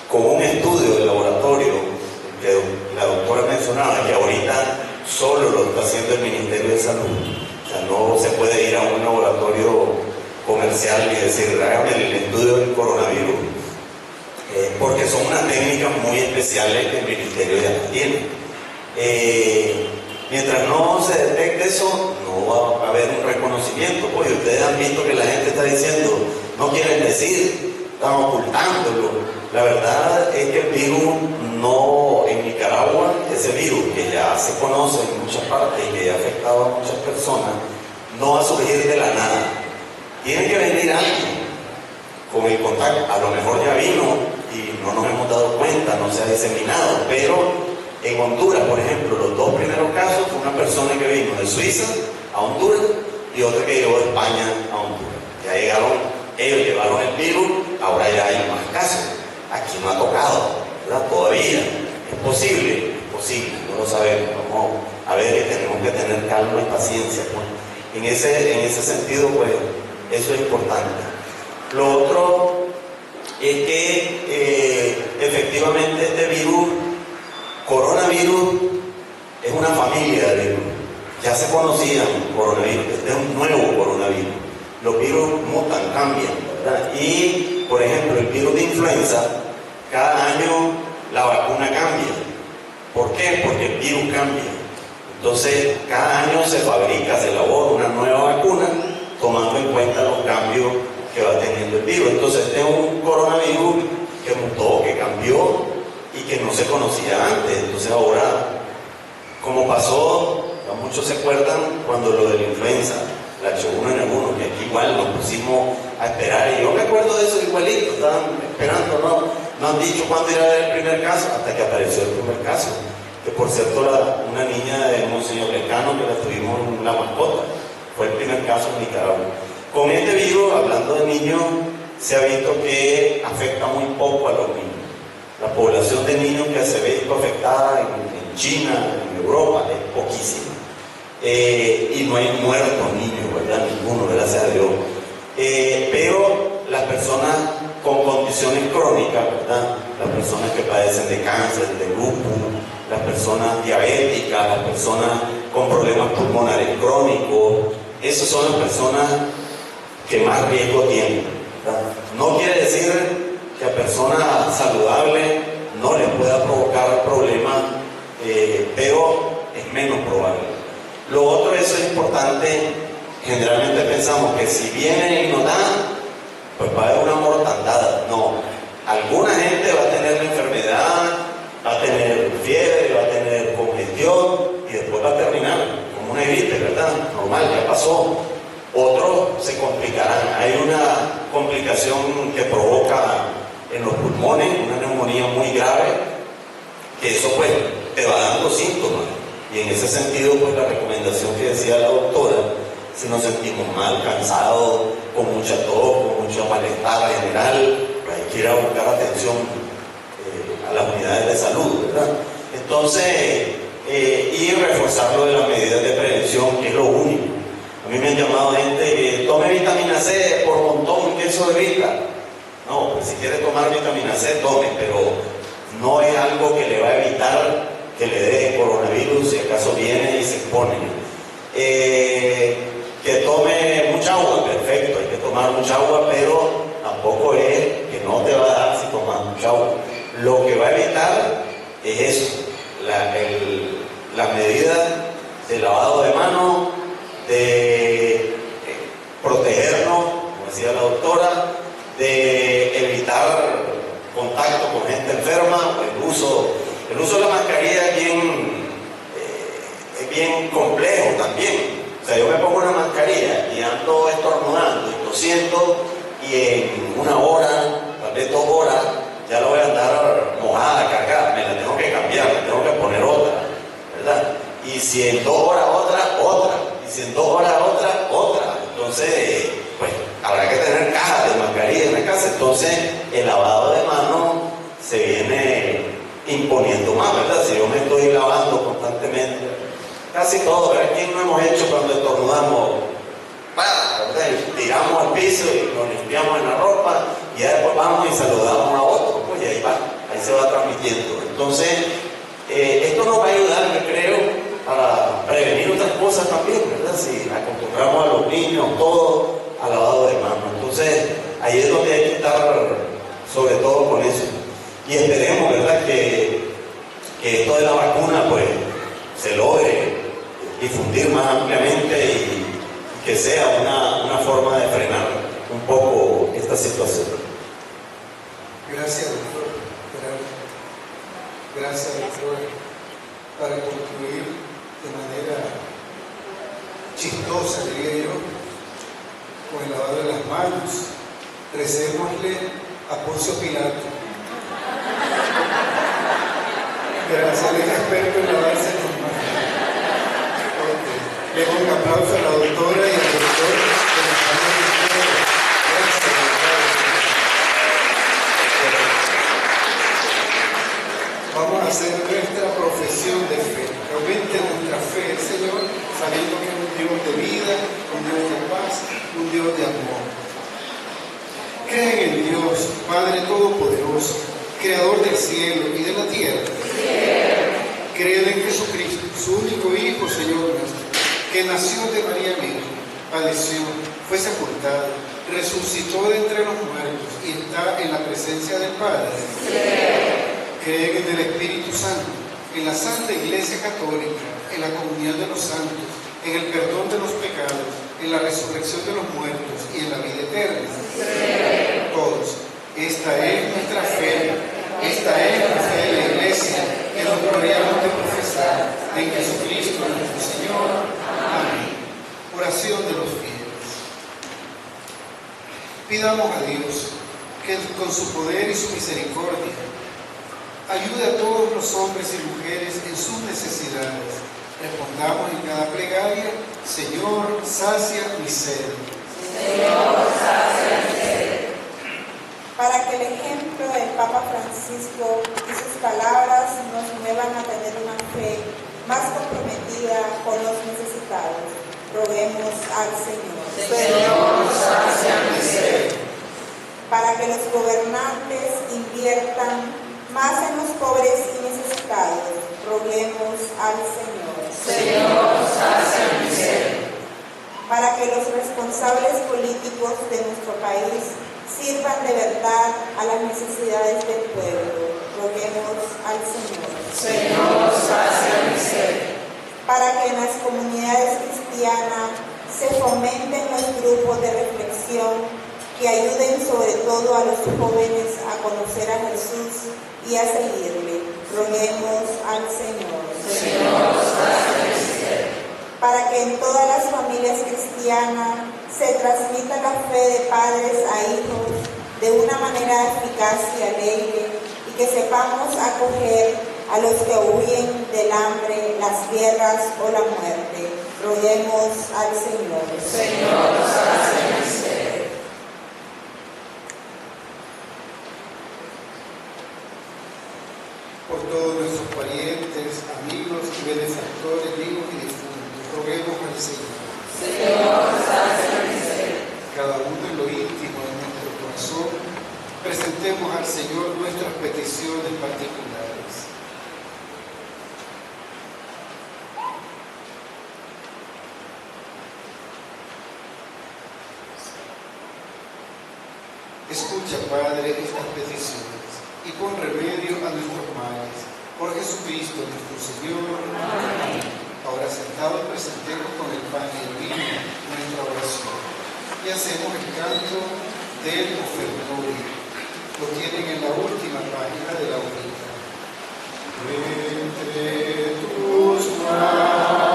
con un estudio de laboratorio que la doctora mencionaba, que ahorita solo lo está haciendo el Ministerio de Salud. O sea, no se puede ir a un laboratorio comercial y decir, hágame el estudio del coronavirus, porque son unas técnicas muy especiales que el Ministerio ya tiene. Mientras no se detecte eso, no va a haber un reconocimiento. Pues ustedes han visto que la gente está diciendo, no quieren decir, están ocultándolo. La verdad es que el virus no, en Nicaragua, ese virus que ya se conoce en muchas partes y que ya ha afectado a muchas personas, no va a surgir de la nada. Tiene que venir alguien con el contacto. A lo mejor ya vino y no nos hemos dado cuenta, no se ha diseminado, pero en Honduras, por ejemplo, los dos primeros casos fue una persona que vino de Suiza a Honduras y otra que llegó de España a Honduras. Ya llegaron, ellos llevaron el virus, ahora ya hay más casos. Aquí no ha tocado, ¿verdad? Todavía. Es posible, no lo sabemos. Vamos a ver que tenemos que tener calma y paciencia. Pues. En ese sentido, pues, eso es importante. Lo otro es que efectivamente este virus, coronavirus, es una familia de virus. Ya se conocían coronavirus, este es un nuevo coronavirus. Los virus mutan, cambian, ¿verdad? Y, por ejemplo, el virus de influenza, cada año la vacuna cambia. ¿Por qué? Porque el virus cambia. Entonces, cada año se fabrica, se elabora una nueva vacuna, tomando en cuenta los cambios que va teniendo el virus. Entonces, este es un coronavirus que mutó, que cambió y que no se conocía antes. Entonces ahora, como pasó, muchos se acuerdan cuando lo de la influenza, la H1N1, que aquí igual nos pusimos a esperar, y yo me acuerdo de eso igualito, estaban esperando, no han dicho cuándo iba a haber el primer caso, hasta que apareció el primer caso, que por cierto una niña de Monseñor Lecano, que la tuvimos en la mascota, fue el primer caso en Nicaragua. Con este virus, hablando de niños, se ha visto que afecta muy poco a los niños. La población de niños que se ve afectada en China, en Europa, es poquísima. Y no hay muertos niños, ¿verdad? Ninguno, gracias a Dios. Pero las personas con condiciones crónicas, ¿verdad? Las personas que padecen de cáncer, de lupus, las personas diabéticas, las personas con problemas pulmonares crónicos, esas son las personas que más riesgo tienen, ¿verdad? No quiere decir que a personas saludables no les pueda provocar problemas, pero es menos probable. Lo otro, eso es importante, generalmente pensamos que si viene y nos da, pues va a haber una mortandad. No, alguna gente va a tener la enfermedad, va a tener fiebre, va a tener congestión y después va a terminar como una gripe, ¿verdad? Normal, ya pasó. Otros se complicarán. Hay una complicación que provoca en los pulmones, una neumonía muy grave, que eso pues te va dando síntomas. Y en ese sentido, pues la recomendación que decía la doctora, si nos sentimos mal, cansados, con mucha tos, con mucho malestar general, pues hay que ir a buscar atención a las unidades de salud, ¿verdad? Entonces, y reforzar lo de las medidas de prevención, que es lo único. A mí me han llamado gente que tome vitamina C por montón, queso de vista. No, pues si quiere tomar vitamina C, tome, pero no es algo que le va a evitar que le dé coronavirus si acaso viene y se expone. Que tome mucha agua, perfecto, hay que tomar mucha agua, pero tampoco es que no te va a dar si tomas mucha agua. Lo que va a evitar es eso, las medidas de lavado de manos, de protegernos, como decía la doctora, de evitar contacto con gente enferma, el uso de la mascarilla es bien complejo también. O sea, yo me pongo una mascarilla y ando estornudando y tosiendo y en una hora, tal vez 2 horas, ya la voy a andar mojada, cargada, me la tengo que cambiar, me tengo que poner otra, ¿verdad? Y si en 2 horas otra, y si en 2 horas otra. Entonces, pues habrá que tener cajas de mascarilla en la casa. Entonces, el lavado de manos se viene imponiendo más, ¿verdad? Si yo me estoy lavando constantemente, casi todo, ¿verdad? ¿Quién no hemos hecho cuando estornudamos? ¿Verdad? Tiramos al piso y nos limpiamos en la ropa y ya después vamos y saludamos a otro, pues y ahí va, ahí se va transmitiendo. Entonces, esto nos va a ayudar, yo creo, para prevenir otras cosas también, ¿verdad? Si acostumbramos a los niños, todo al lavado de manos. Entonces, ahí es donde hay que estar, sobre todo con eso. Y esperemos, ¿verdad?, que esto de la vacuna, pues, se logre difundir más ampliamente y que sea una forma de frenar un poco esta situación. Gracias, doctor. Gracias, doctor. Para concluir de manera chistosa, diría yo, con el lavado de las manos, recémosle a Poncio Pilato. Gracias, él es experto en lavarse las manos. Le doy un aplauso a la doctora y al doctor que nos están asistiendo. Gracias, doctor. Vamos a hacer nuestra profesión de fe. Aumente nuestra fe, Señor, sabiendo que es un Dios de vida, un Dios de paz, un Dios de amor. Creen en Dios, Padre Todopoderoso, Creador del cielo y de la tierra. Creen en Jesucristo, su único Hijo, Señor nuestro, que nació de María Virgen, padeció, fue sepultado, resucitó de entre los muertos y está en la presencia del Padre. Creen en el Espíritu Santo, en la Santa Iglesia Católica, en la comunión de los santos, en el perdón de los pecados, en la resurrección de los muertos y en la vida eterna. Todos. Esta es nuestra fe. Esta es la fe de la Iglesia que nos gloriamos de profesar en Jesucristo nuestro Señor. Amén. Oración de los fieles. Pidamos a Dios que con su poder y su misericordia ayude a todos los hombres y mujeres en sus necesidades. Respondamos en cada plegaria: Señor, sacia mi sed. Señor, sacia mi sed. Para que el ejemplo del Papa Francisco y sus palabras nos muevan a tener una fe más comprometida con los necesitados, roguemos al Señor. Señor, sacia mi sed. Para que los gobernantes inviertan más en los pobres y necesitados, roguemos al Señor. Señor, sacia mi sed. Para que los responsables políticos de nuestro país sirvan de verdad a las necesidades del pueblo, roguemos al Señor. Señor, sacia mi sed. Para que en las comunidades cristianas se fomenten los grupos de reflexión que ayuden sobre todo a los jóvenes a conocer a Jesús y a seguirle, roguemos al Señor. Señor, sacia mi sed. Para que en todas las familias cristianas se transmita la fe de padres a hijos de una manera eficaz y alegre, y que sepamos acoger a los que huyen del hambre, las guerras o la muerte. Roguemos al Señor. Señor, sacia mi sed. Por todos nuestros parientes, amigos y benefactores, vivos y difuntos, roguemos al Señor. Señor, sacia mi sed. Cada uno en lo íntimo de nuestro corazón, presentemos al Señor nuestras peticiones particulares. Escucha, Padre, estas peticiones y pon remedio a nuestros males. Por Jesucristo nuestro Señor. Amén. Ahora sentados presentemos con el pan y el vino nuestra oración y hacemos el canto del ofertorio. Lo tienen en la última página de la hojita. Entre tus manos.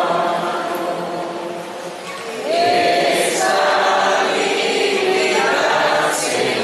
Señor,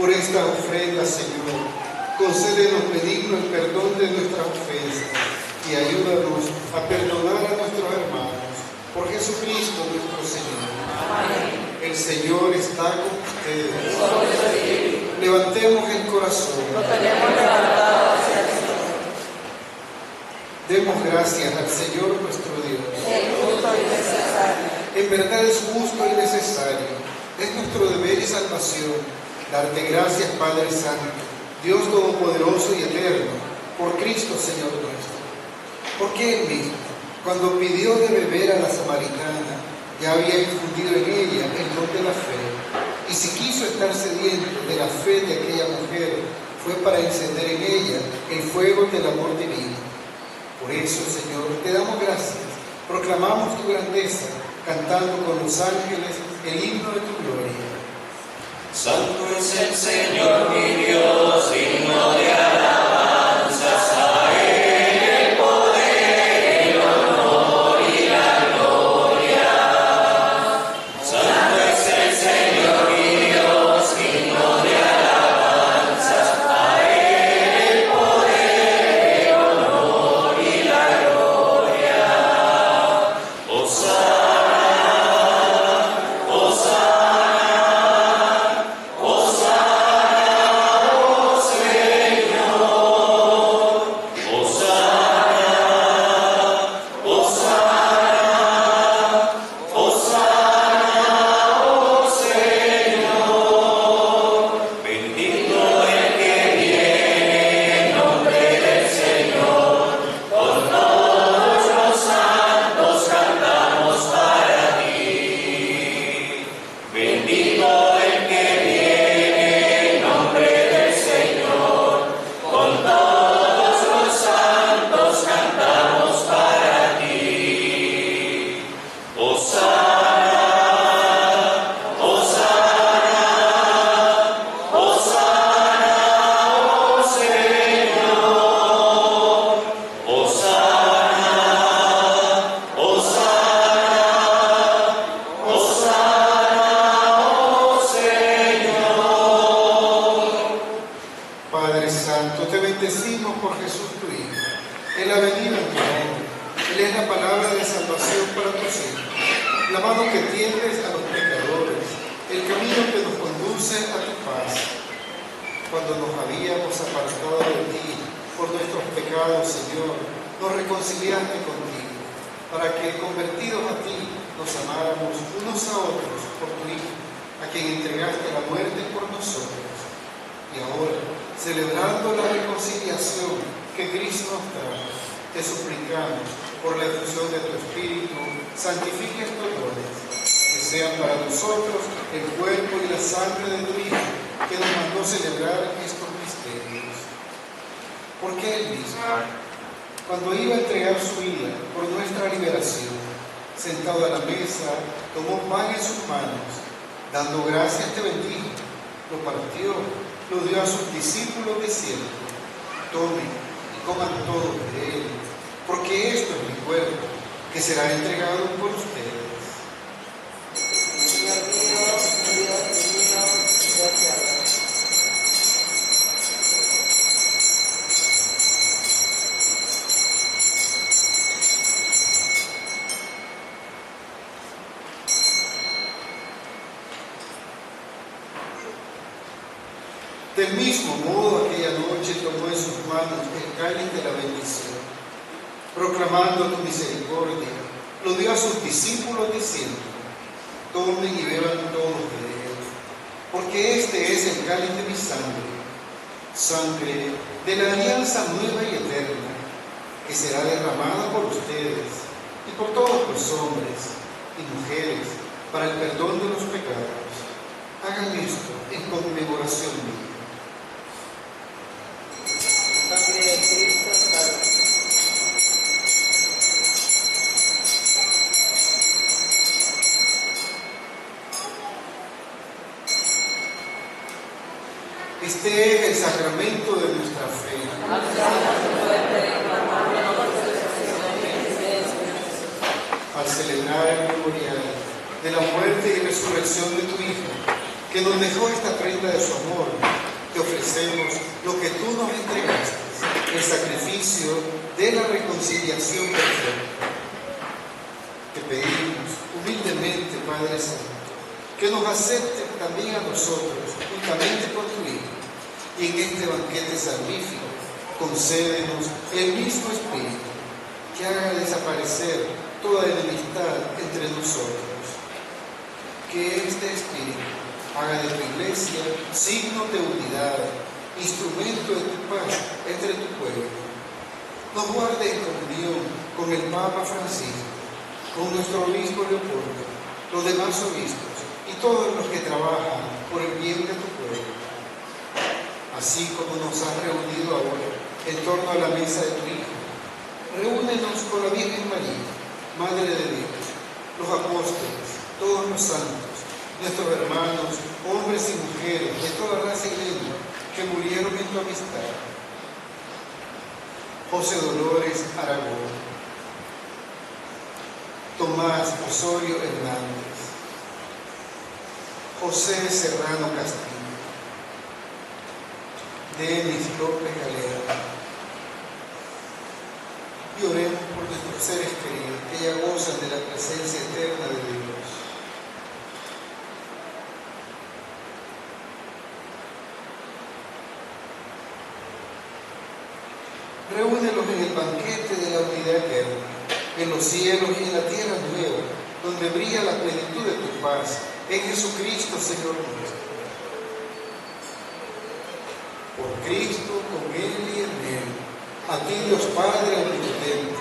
por esta ofrenda, Señor. Concédenos benigno el perdón de nuestras ofensas y ayúdanos a perdonar a nuestros hermanos. Por Jesucristo nuestro Señor. Amén. El Señor está con ustedes. Levantemos el corazón. Lo tenemos levantado hacia el Señor. Demos gracias al Señor nuestro Dios. Es justo y necesario. En verdad es justo y necesario. Es nuestro deber y salvación darte gracias, Padre Santo, Dios Todopoderoso y Eterno, por Cristo Señor nuestro. Porque Él mismo, cuando pidió de beber a la samaritana, ya había infundido en ella el don de la fe. Y si quiso estar sediento de la fe de aquella mujer, fue para encender en ella el fuego del amor divino. Por eso, Señor, te damos gracias, proclamamos tu grandeza, cantando con los ángeles el himno de tu gloria. Santo es el Señor mi Dios, digno de alabanzas, a Él el poder, el honor y la gloria. Santo es el Señor mi Dios, digno de alabanzas, a Él el poder, el honor y la gloria. Hosana, Hosana. Padre Santo, te bendecimos por Jesús tu Hijo. Él ha venido en tu nombre. Él es la palabra de salvación para tus hijos. La mano que tiendes a los pecadores, el camino que nos conduce a tu paz. Cuando nos habíamos apartado de ti por nuestros pecados, Señor, nos reconciliaste contigo, para que, convertidos a ti, nos amáramos unos a otros por tu Hijo, a quien entregaste la muerte por nosotros. Y ahora, celebrando la reconciliación que Cristo nos trajo, te suplicamos, por la efusión de tu Espíritu, santifique estos dones, que sean para nosotros el cuerpo y la sangre de tu Hijo, que nos mandó celebrar estos misterios. Porque Él mismo, cuando iba a entregar su vida por nuestra liberación, sentado a la mesa, tomó pan en sus manos, dando gracias te bendijo, lo partió, lo dio a sus discípulos diciendo: tomen y coman todos de él, porque esto es mi cuerpo, que será entregado por ustedes. Señor mío, Dios mío, yo te adoro. Del mismo modo, aquella noche tomó en sus manos el cáliz de la bendición, proclamando tu misericordia, lo dio a sus discípulos diciendo: tomen y beban todos de él, porque este es el cáliz de mi sangre, sangre de la alianza nueva y eterna, que será derramada por ustedes y por todos los hombres y mujeres para el perdón de los pecados. Hagan esto en conmemoración mía. Sangre de Cristo, Padre. Este es el sacramento de nuestra fe. Al celebrar el memorial de la muerte y resurrección de tu Hijo, que nos dejó esta prenda de su amor, te ofrecemos lo que tú nos entregaste, el sacrificio de la reconciliación perfecta. Te pedimos humildemente, Padre Santo, que nos aceptes también a nosotros, juntamente con tu Hijo, y en este banquete salvífico, concédenos el mismo Espíritu, que haga desaparecer toda enemistad entre nosotros. Que este Espíritu haga de tu iglesia signo de unidad, instrumento de tu paz entre tu pueblo. Nos guarde en comunión con el Papa Francisco, con nuestro obispo Leopoldo, los demás obispos y todos los que trabajan por el bien de tu pueblo. Así como nos has reunido ahora en torno a la mesa de tu Hijo, reúnenos con la Virgen María, Madre de Dios, los apóstoles, todos los santos, nuestros hermanos, hombres y mujeres de toda raza y lengua que murieron en tu amistad. José Dolores Aragón, Tomás Osorio Hernández, José Serrano Castillo, Denis López Galera. Y oremos por nuestros seres queridos que ya gozan de la presencia eterna de Dios. Reúnelos en el banquete de la unidad eterna, en los cielos y en la tierra nueva, donde brilla la plenitud de tu paz, en Jesucristo, Señor nuestro. Por Cristo, con Él y en Él, a ti Dios Padre omnipotente,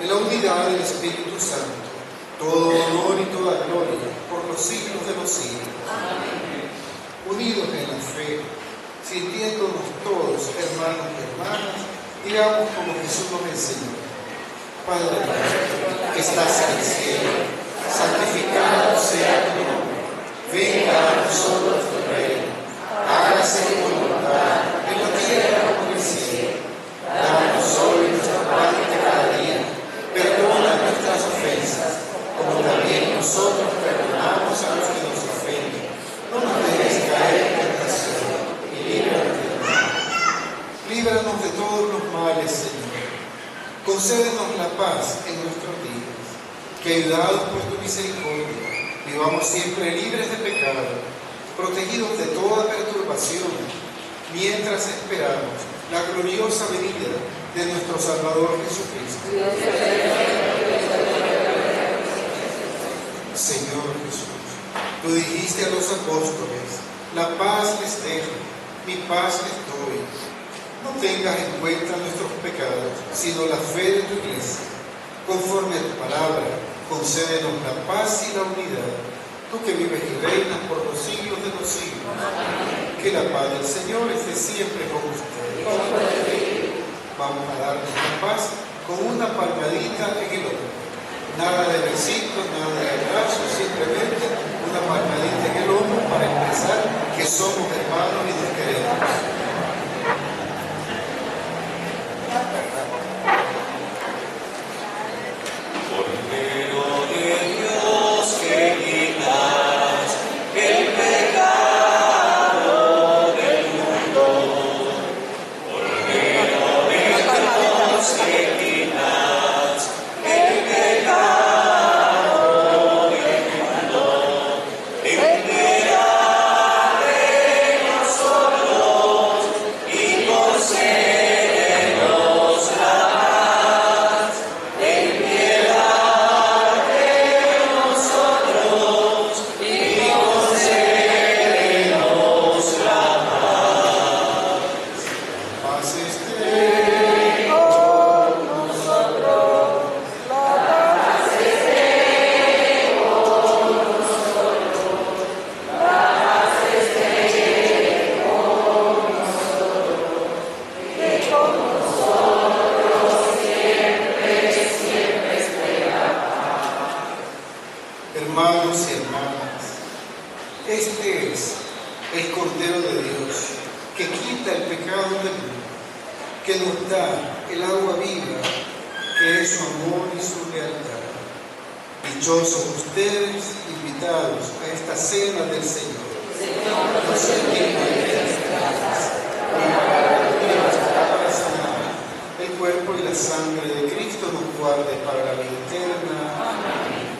en la unidad del Espíritu Santo, todo honor y toda gloria, por los siglos de los siglos. Amén. Unidos en la fe, sintiéndonos todos hermanos y hermanas, digamos como Jesús nos enseñó: Padre nuestro, que estás en el cielo, santificado sea tu nombre. Venga a nosotros tu reino. Hágase tu voluntad en la tierra como en el cielo. Danos hoy nuestro pan de cada día. Perdona nuestras ofensas, como también nosotros perdonamos a los que nos ofenden. No nos dejes caer en tentación y líbranos del mal. Líbranos de todos los males, Señor. Concédenos la paz en nuestros días, que ayudados por tu misericordia, vivamos siempre libres de pecado, protegidos de toda perturbación, mientras esperamos la gloriosa venida de nuestro Salvador Jesucristo. Señor Jesús, tú dijiste a los apóstoles: la paz les dejo, mi paz les doy. No tengas en cuenta nuestros pecados, sino la fe de tu iglesia. Conforme a tu palabra, concédenos la paz y la unidad. Tú que vives y reinas por los siglos de los siglos. Amén. Que la paz del Señor esté siempre con ustedes. Vamos a darnos la paz con una palmadita en el hombro. Nada de besitos, nada de abrazos, simplemente una palmadita en el hombro para expresar que somos hermanos y nos queremos. Hermanos y hermanas, este es el Cordero de Dios que quita el pecado del mundo, que nos da el agua viva, que es su amor y su lealtad. Dichosos ustedes, invitados a esta cena del Señor. no soy digno de que entradas, ni para abrir las palabras nada. El cuerpo y la sangre de Cristo nos guarde para la vida eterna. Amén.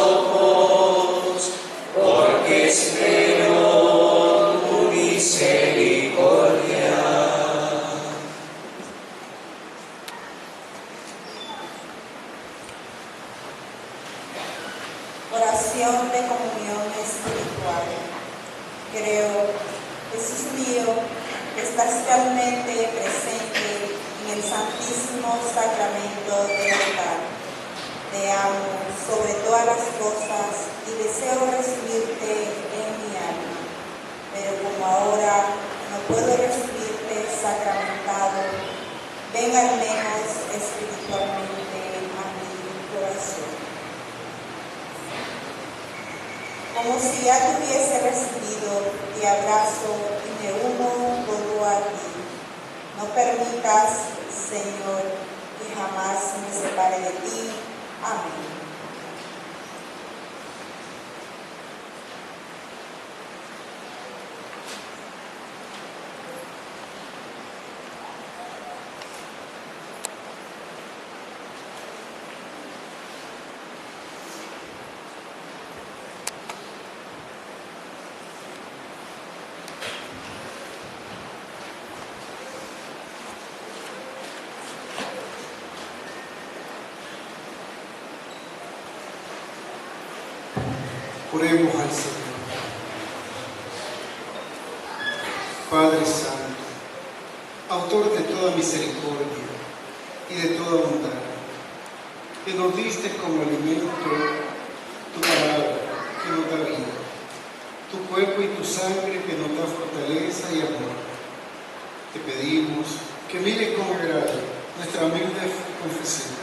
ojos, porque espero tu misericordia. Oración de comunión espiritual. Creo, Jesús mío, que estás realmente presente en el Santísimo Sacramento del altar. Te amo sobre todas las cosas y deseo recibirte en mi alma, pero como ahora no puedo recibirte sacramentado, ven al menos espiritualmente a mi corazón. Como si ya te hubiese recibido, te abrazo y me uno todo a ti. No permitas, Señor, que jamás me separe de ti. Amén. Oremos al Señor. Padre Santo, autor de toda misericordia y de toda bondad, que nos diste como alimento tu palabra que nos da vida, tu cuerpo y tu sangre que nos da fortaleza y amor. Te pedimos que mires con agrado nuestra humilde confesión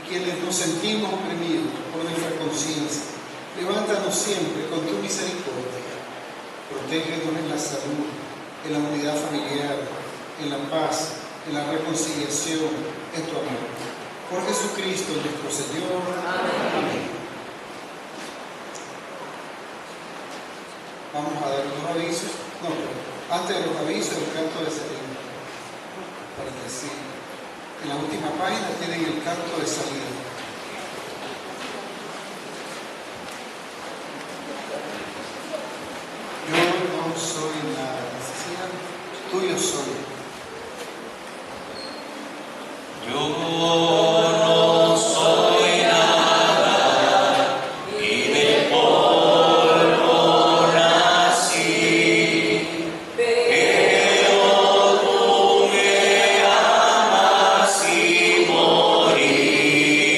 y quienes nos sentimos oprimidos por nuestra conciencia, levántanos siempre con tu misericordia. Protégenos en la salud, en la unidad familiar, en la paz, en la reconciliación, en tu amor. Por Jesucristo nuestro Señor. Amén. Vamos a dar unos avisos. No, pero antes de los avisos, el canto de salida. Para decir, en la última página tienen el canto de salida. Yo no soy nada, decía, tuyo soy. Yo no soy nada y del polvo nací, pero tú me amas y moriré.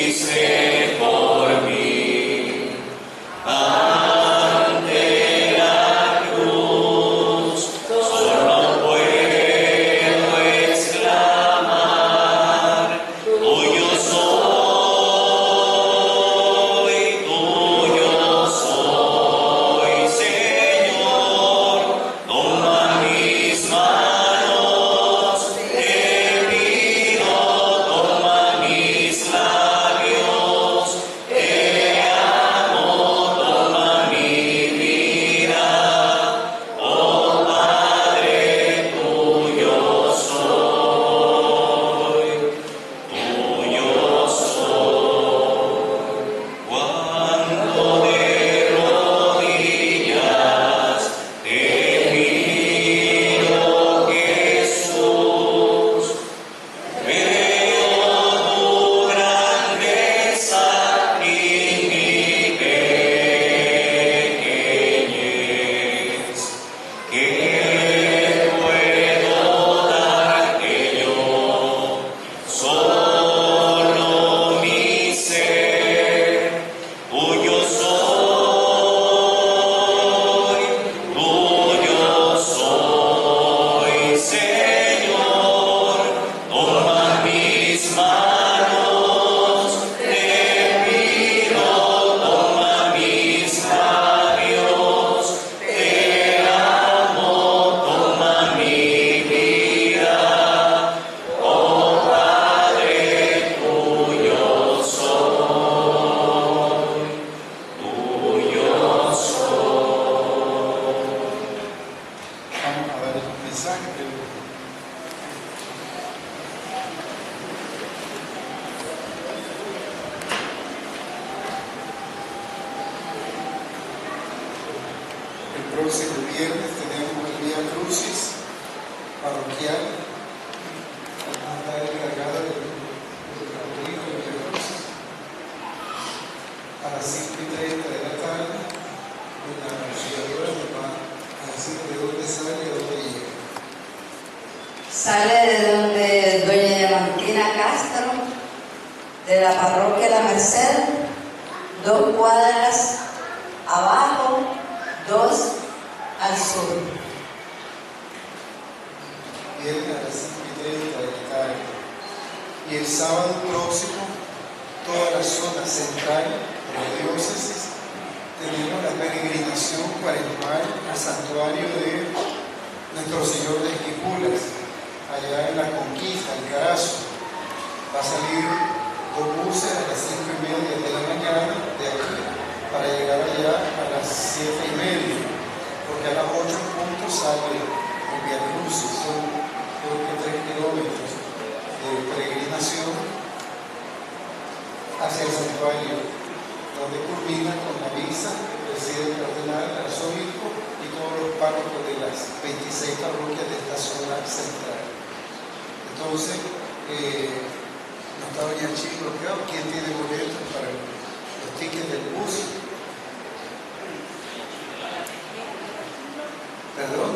próximo viernes tenemos el Vía Crucis parroquial, está encargada del Vía Crucis a las 5:30 de la tarde. La auxiliadora nos va a decir de dónde sale y a dónde llega. Sale de donde doña Diamantina Castro, de la parroquia La Merced, 2 cuadras abajo, 2 al sur. Viene a las 5:30 de la tarde. Y el sábado próximo, toda la zona central de la diócesis, tenemos la peregrinación cuaresmal al santuario de Nuestro Señor de Esquipulas, allá en la Conquista, en Carazo. Va a salir 2 buses a las 5:30 de la mañana de aquí para llegar allá a las 7:30, porque a las 8 puntos sale el Vía Crucis. Son creo que 3 kilómetros de peregrinación hacia el santuario, donde culmina con la misa que preside el cardenal, el arzobispo y todos los párrocos de las 26 parroquias de esta zona central. Entonces, no está doña Chico, ¿quién tiene boletos para los tickets del bus? ¿Perdón?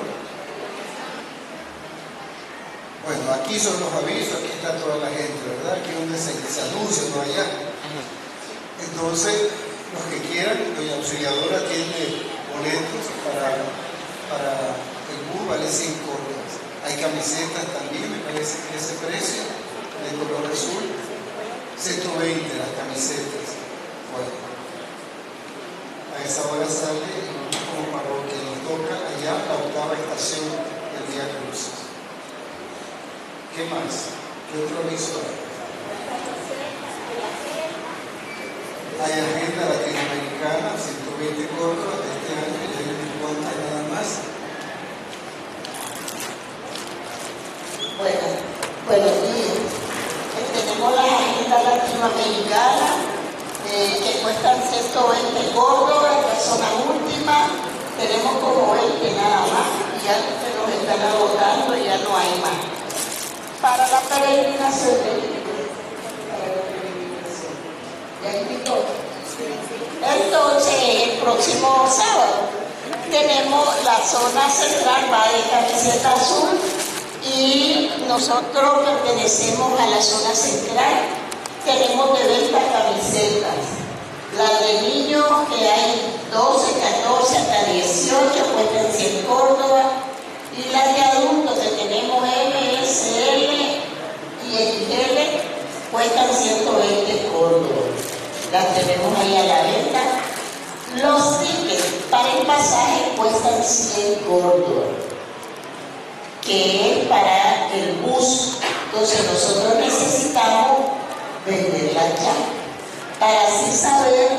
Bueno, aquí son los avisos, aquí está toda la gente, ¿verdad? Aquí es donde se anuncia, no allá. Entonces, los que quieran, doña auxiliadora tiene boletos para el bus, vale 5 córdobas. Hay camisetas también, me parece que ese precio, de color azul, 120 las camisetas. Bueno, a esa hora sale como parroquia, nos toca allá la 8ª estación del Vía Crucis. ¿Qué más? ¿Qué otro aviso hay? Hay agenda latinoamericana, 120 córdobas de este año, ya hay unas cuantas nada más. Buenos días. Tenemos la agenda latinoamericana que cuestan 120 córdobas, la zona última. Tenemos como 20 nada más, y ya se nos están agotando y ya no hay más. Para la peregrinación entonces, el próximo sábado tenemos la zona central, va de camiseta azul, y nosotros pertenecemos a la zona central. Tenemos de venta camisetas, las de niños que hay 12, 14, hasta 18, cuestan 100 córdobas, y las de adultos que tenemos M, S, L y XL cuestan 120 córdobas. Las tenemos ahí a la venta. Los tickets para el pasaje cuestan 100 córdobas, que es para el bus. Entonces nosotros necesitamos venderla ya, para así saber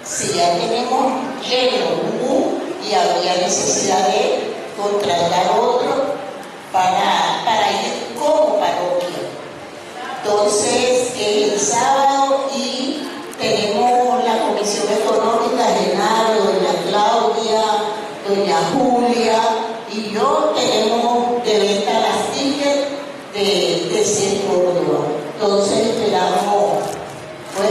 si ya tenemos lleno un bus y habría necesidad de contratar otro para ir como parroquia. Entonces, el sábado, y tenemos la comisión económica, Genaro, doña Claudia, doña Julia y yo, tenemos de venta las tickets de 100 córdobas. Entonces esperamos pues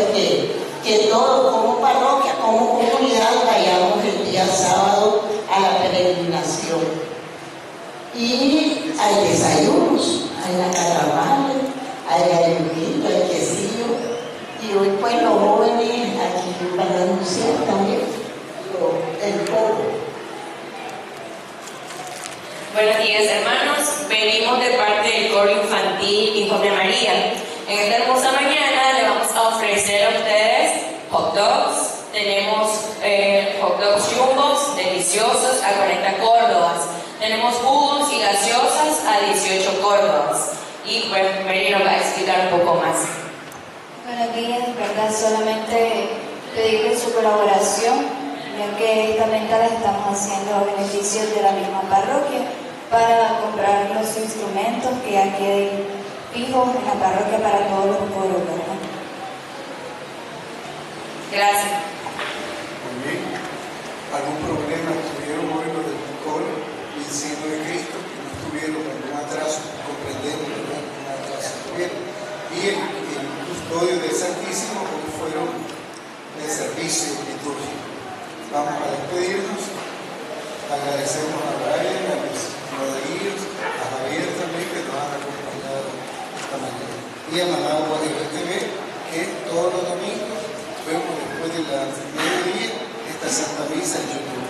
que todos como parroquia, como comunidad, vayamos el día sábado a la peregrinación. Y hay desayunos, hay la caravana, hay ayunito, hay quesillo, y hoy pues los jóvenes aquí para anunciar también el poco. Buenos días, hermanos. Venimos de parte del coro infantil Hijo de María. En esta hermosa mañana le vamos a ofrecer a ustedes hot dogs. Tenemos hot dogs jumbos deliciosos a 40 córdobas. Tenemos jugos y gaseosas a 18 córdobas. Y pues Mary nos va a explicar un poco más. Buenos días, ¿verdad? Solamente pedirle su colaboración, ya que esta venta la estamos haciendo a beneficio de la misma parroquia para comprar los instrumentos que ya queden fijos en la parroquia para todos los coros, ¿verdad? Gracias. Muy bien. ¿Algún problema? de Cristo, que no estuvieron con un atraso, comprendemos, ¿verdad? Un atraso tuvieron. Y el custodio del Santísimo, como fueron el servicio litúrgico. Vamos a despedirnos. Agradecemos a Brian, a los rodillos, a Javier también, que nos han acompañado esta mañana. Y a Managua RTV, que todos los domingos vemos después de la mediodía esta Santa Misa en YouTube.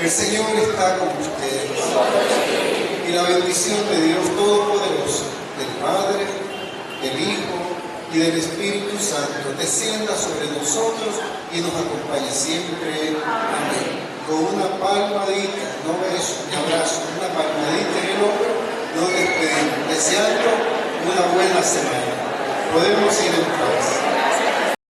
El Señor está con ustedes. Y la bendición de Dios Todopoderoso, del Padre, del Hijo y del Espíritu Santo, descienda sobre nosotros y nos acompañe siempre. Amén. Con una palmadita, no beso, ni abrazo, una palmadita en el hombro, nos despedimos, deseando una buena semana. Podemos ir en paz.